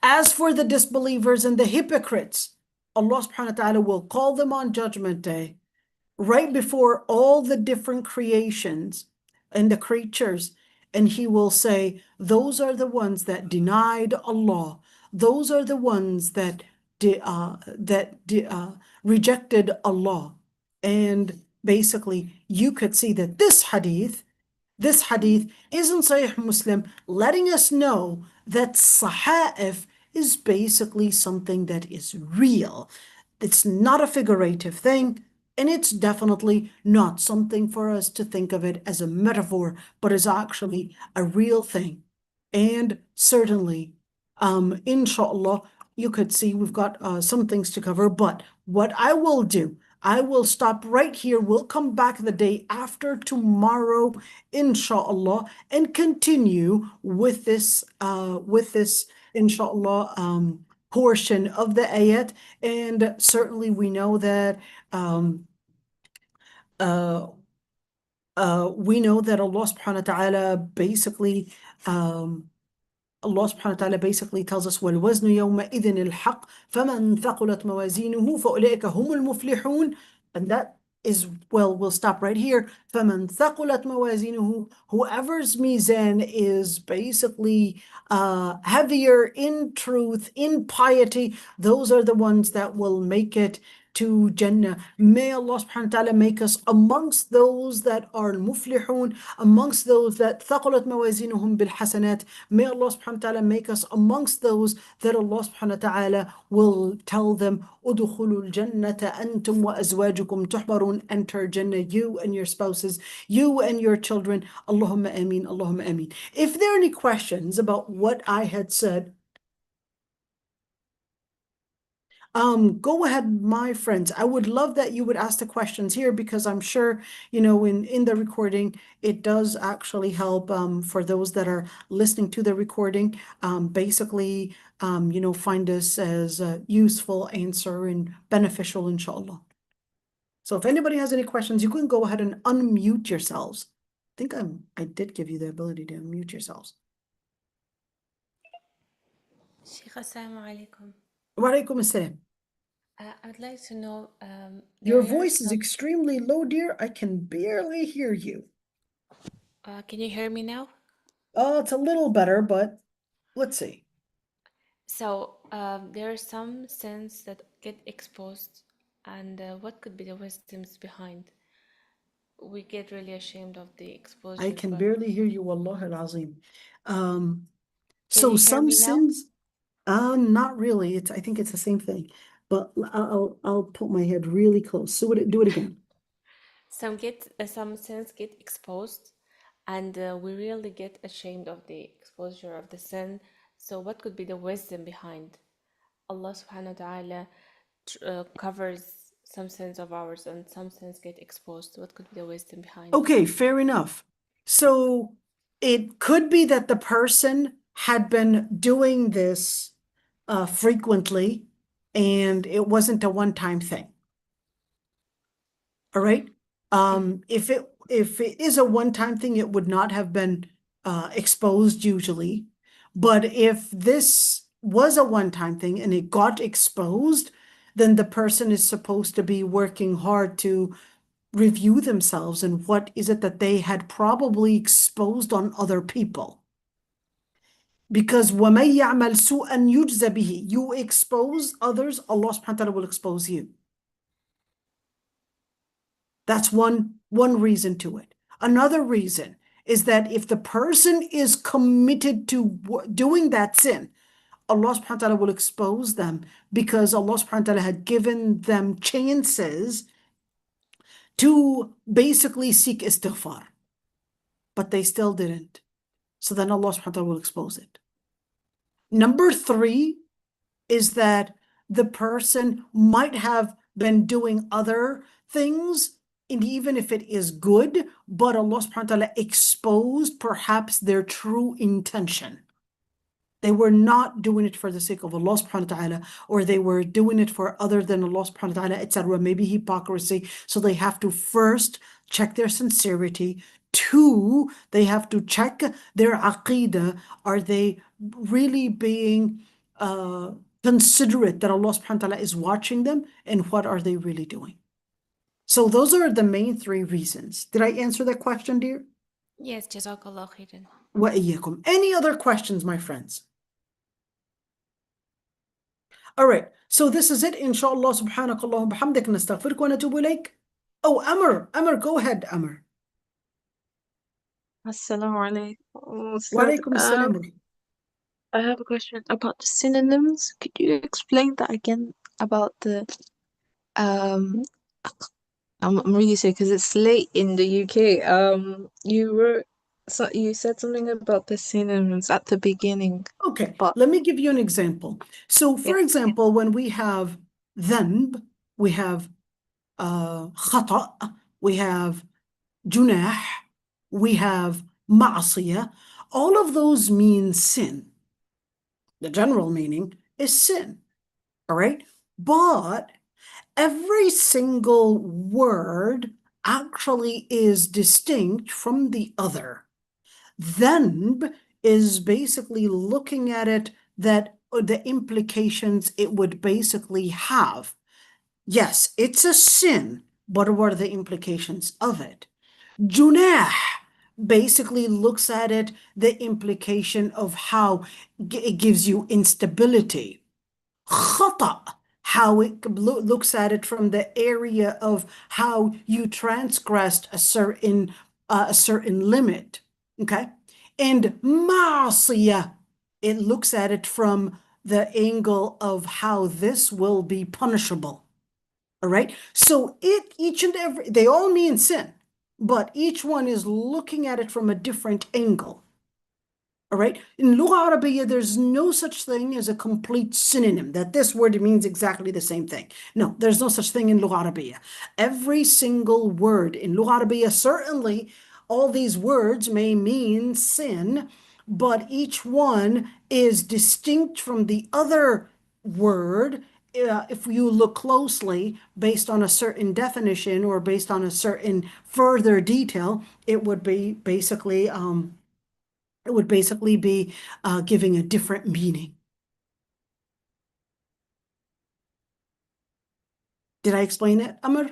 As for the disbelievers and the hypocrites, Allah subhanahu wa ta'ala will call them on Judgment Day, right before all the different creations and the creatures, and he will say, those are the ones that denied Allah. Those are the ones that rejected Allah. And basically, you could see that this hadith is in Sahih Muslim, letting us know that Sahaif is basically something that is real. It's not a figurative thing, and it's definitely not something for us to think of it as a metaphor, but is actually a real thing. And certainly, inshallah, you could see we've got some things to cover, but what I will do, I will stop right here. We'll come back the day after tomorrow, inshallah, and continue with this, inshallah, portion of the ayat. And certainly we know that Allah subhanahu wa ta'ala basically Allah subhanahu wa ta'ala basically tells us وَالْوَزْنُ يَوْمَئِذٍ الْحَقِّ فَمَنْ ثَقُلَتْ مَوَازِينُهُ فَأُولَئِكَ هُمُ الْمُفْلِحُونَ. And that is, well, we'll stop right here. فَمَنْ ثَقُلَتْ مَوَازِينُهُ, whoever's mizan is basically heavier in truth, in piety, those are the ones that will make it to Jannah. May Allah subhanahu wa ta'ala make us amongst those that are muflihun, amongst those that ثَقُلَتْ مَوَازِينُهُم بِالْحَسَنَاتِ. May Allah subhanahu wa ta'ala make us amongst those that Allah subhanahu wa ta'ala will tell them, أُدْخُلُوا الْجَنَّةَ أَنْتُمْ وَأَزْوَاجُكُمْ تُحْبَرُونَ. Enter Jannah, you and your spouses, you and your children. Allahumma ameen, Allahumma ameen. If there are any questions about what I had said, go ahead, my friends. I would love that you would ask the questions here, because I'm sure, in the recording, it does actually help for those that are listening to the recording, basically, find this as a useful answer and beneficial, inshallah. So if anybody has any questions, you can go ahead and unmute yourselves. I think I did give you the ability to unmute yourselves. Sheikh, assalamu alaikum. Wa alaikum assalam. I'd like to know, Your voice is extremely low, dear. I can barely hear you. Can you hear me now? It's a little better, but let's see. So there are some sins that get exposed, and what could be the wisdoms behind? We get really ashamed of the exposure. I can barely hear you, Wallah al-Azim. Can So you hear some me now? sins, not really. I think it's the same thing, but I'll put my head really close. So do it again. Some sins get exposed, and we really get ashamed of the exposure of the sin. So what could be the wisdom behind? Allah subhanahu wa ta'ala covers some sins of ours, and some sins get exposed. What could be the wisdom behind? Okay, fair enough. So it could be that the person had been doing this frequently, and it wasn't a one-time thing. All right. If it is a one-time thing, it would not have been exposed usually. But if this was a one-time thing and it got exposed, then the person is supposed to be working hard to review themselves and what is it that they had probably exposed on other people. Because وَمَن يَعْمَلْ سُوءًا يُجْزَ بِهِ. You expose others, Allah subhanahu wa ta'ala will expose you. That's one reason to it. Another reason is that if the person is committed to doing that sin, Allah subhanahu wa ta'ala will expose them because Allah subhanahu wa ta'ala had given them chances to basically seek istighfar. But they still didn't. So then Allah subhanahu wa ta'ala will expose it. Number 3 is that the person might have been doing other things, and even if it is good, but Allah subhanahu wa ta'ala exposed perhaps their true intention. They were not doing it for the sake of Allah subhanahu wa ta'ala, or they were doing it for other than Allah subhanahu wa ta'ala, etc. Maybe hypocrisy. So they have to first check their sincerity. 2, they have to check their aqidah. Are they really being considerate that Allah subhanahu wa ta'ala is watching them, and what are they really doing? So those are the main 3 reasons. Did I answer that question, dear? Yes, Jazakallah khairan. وَإِيَّكُمْ. Any other questions, my friends? All right, so this is it. Inshallah, subhanakallah bihamdik nastaghfiruka wa natubu ilayk. Oh, Amr, go ahead, Amr. Assalamu alaikum. Wa Ustad, alaykum assalam. I have a question about the synonyms. Could you explain that again about the I'm really sorry because it's late in the UK. You said something about the synonyms at the beginning, Okay, but let me give you an example. So, for yeah. example, when we have dhanb, we have khata, we have junah, we have ma'asiyah. All of those mean sin. The general meaning is sin, all right? But every single word actually is distinct from the other. Dhanb is basically looking at it, that the implications it would basically have. Yes, it's a sin, but what are the implications of it? Junah basically looks at it, the implication of how it gives you instability. Khata, how it looks at it from the area of how you transgressed a certain limit. Okay, and ma'asiyah, it looks at it from the angle of how this will be punishable. All right, so each and every, they all mean sin, but each one is looking at it from a different angle. All right, in Lugha Arabiya, there's no such thing as a complete synonym, that this word means exactly the same thing. No, there's no such thing in Lugha Arabiya. Every single word in Lugha Arabiya, certainly all these words may mean sin, but each one is distinct from the other word. If you look closely, based on a certain definition or based on a certain further detail, it would basically be giving a different meaning. Did I explain it, Amr?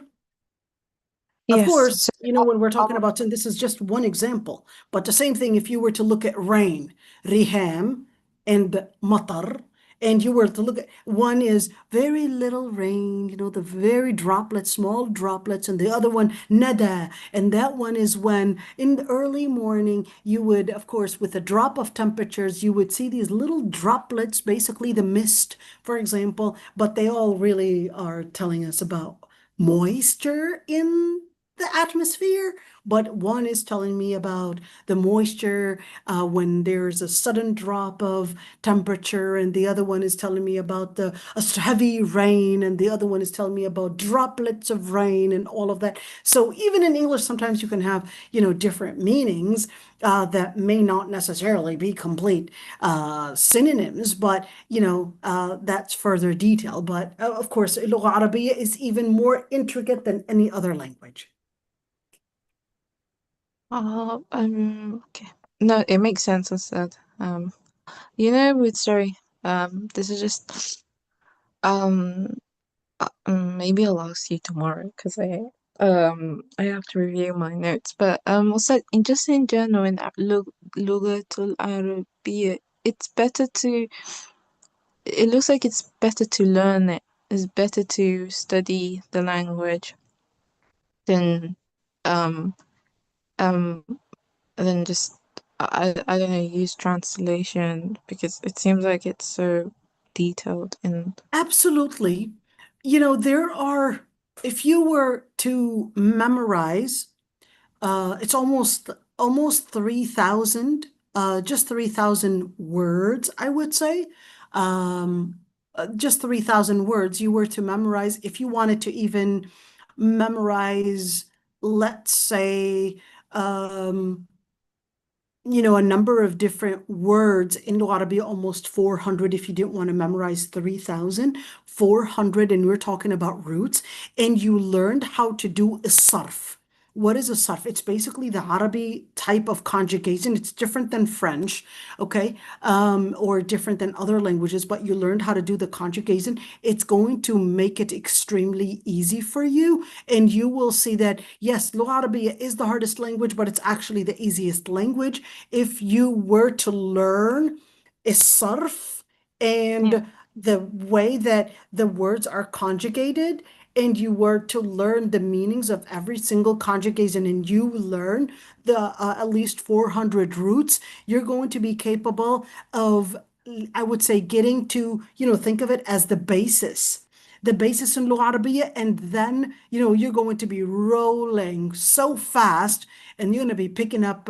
Of Yes. course, So when we're talking about sin, this is just one example. But the same thing, if you were to look at rain, riham, and matar, and you were to look at, one is very little rain, the very droplets, small droplets, and the other one, nada. And that one is when in the early morning, you would, of course, with a drop of temperatures, you would see these little droplets, basically the mist, for example, but they all really are telling us about moisture in the atmosphere, but one is telling me about the moisture when there's a sudden drop of temperature, and the other one is telling me about a heavy rain, and the other one is telling me about droplets of rain and all of that. So even in English, sometimes you can have, different meanings that may not necessarily be complete synonyms, but that's further detail. But of course, Lugha Arabiya is even more intricate than any other language. okay. No, it makes sense, Ustad. Sorry, this is just maybe I'll ask you tomorrow because I have to review my notes, but also just in general in لغة العربية, it's better to. It looks like it's better to learn it. It's better to study the language than um um than just I don't know, use translation, because it seems like it's so detailed in. Absolutely. You know, if you were to memorize, it's almost 3,000, just 3,000 words, I would say. Just 3,000 words you were to memorize if you wanted to even memorize, let's say, a number of different words in Lugha Arabiya, almost 400 if you didn't want to memorize 3,000, 400, and we're talking about roots, and you learned how to do a sarf. What is a sarf? It's basically the Arabic type of conjugation. It's different than French, okay, or different than other languages, but you learned how to do the conjugation. It's going to make it extremely easy for you, and you will see that, yes, Lugha Arabiya is the hardest language, but it's actually the easiest language. If you were to learn sarf and the way that the words are conjugated, and you were to learn the meanings of every single conjugation, and you learn the at least 400 roots, you're going to be capable of, I would say, getting to, think of it as the basis in Lugha Arabiya, and then, you're going to be rolling so fast, and you're going to be picking up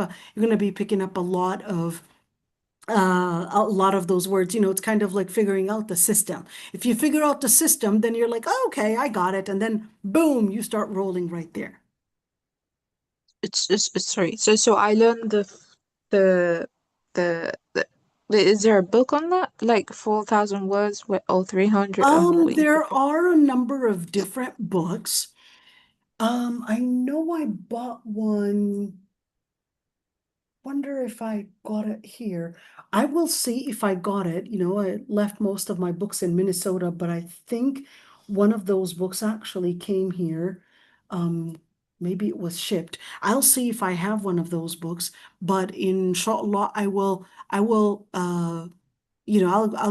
a lot of those words. It's kind of like figuring out the system. If you figure out the system, then you're like, oh, okay, I got it. And then boom, you start rolling right there. It's sorry. So I learned the the the. Is there a book on that? Like 4,000 words with all 300 and what you could There pick? are a number of different books. I know I bought one. Wonder if I got it here. I will see if I got it. I left most of my books in Minnesota, but I think one of those books actually came here. Um, Maybe it was shipped. I'll see if I have one of those books, but inshallah, I'll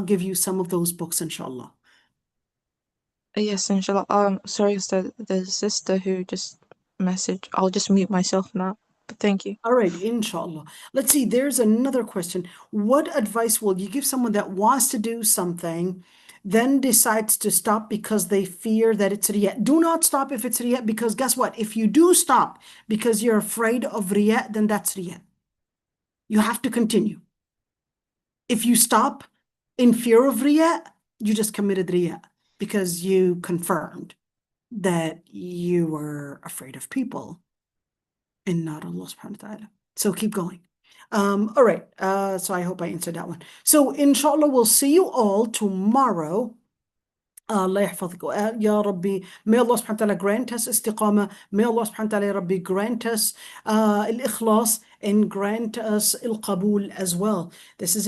give you some of those books, inshallah. Yes, inshallah. Sorry, there's a sister who just messaged. I'll just mute myself now. But thank you. All right, inshallah. Let's see, there's another question. What advice will you give someone that wants to do something, then decides to stop because they fear that it's riyah? Do not stop if it's riyah, because guess what? If you do stop because you're afraid of riyah, then that's riyah. You have to continue. If you stop in fear of riyah, you just committed riyah because you confirmed that you were afraid of people and not Allah subhanahu wa ta'ala. So keep going. All right. So I hope I answered that one. So inshallah, we'll see you all tomorrow. الله يحفظك يا ربي. May Allah subhanahu wa ta'ala grant us istiqamah. May Allah subhanahu wa ta'ala, ya Rabbi, grant us al-ikhlas and grant us al-qabul as well. This is it.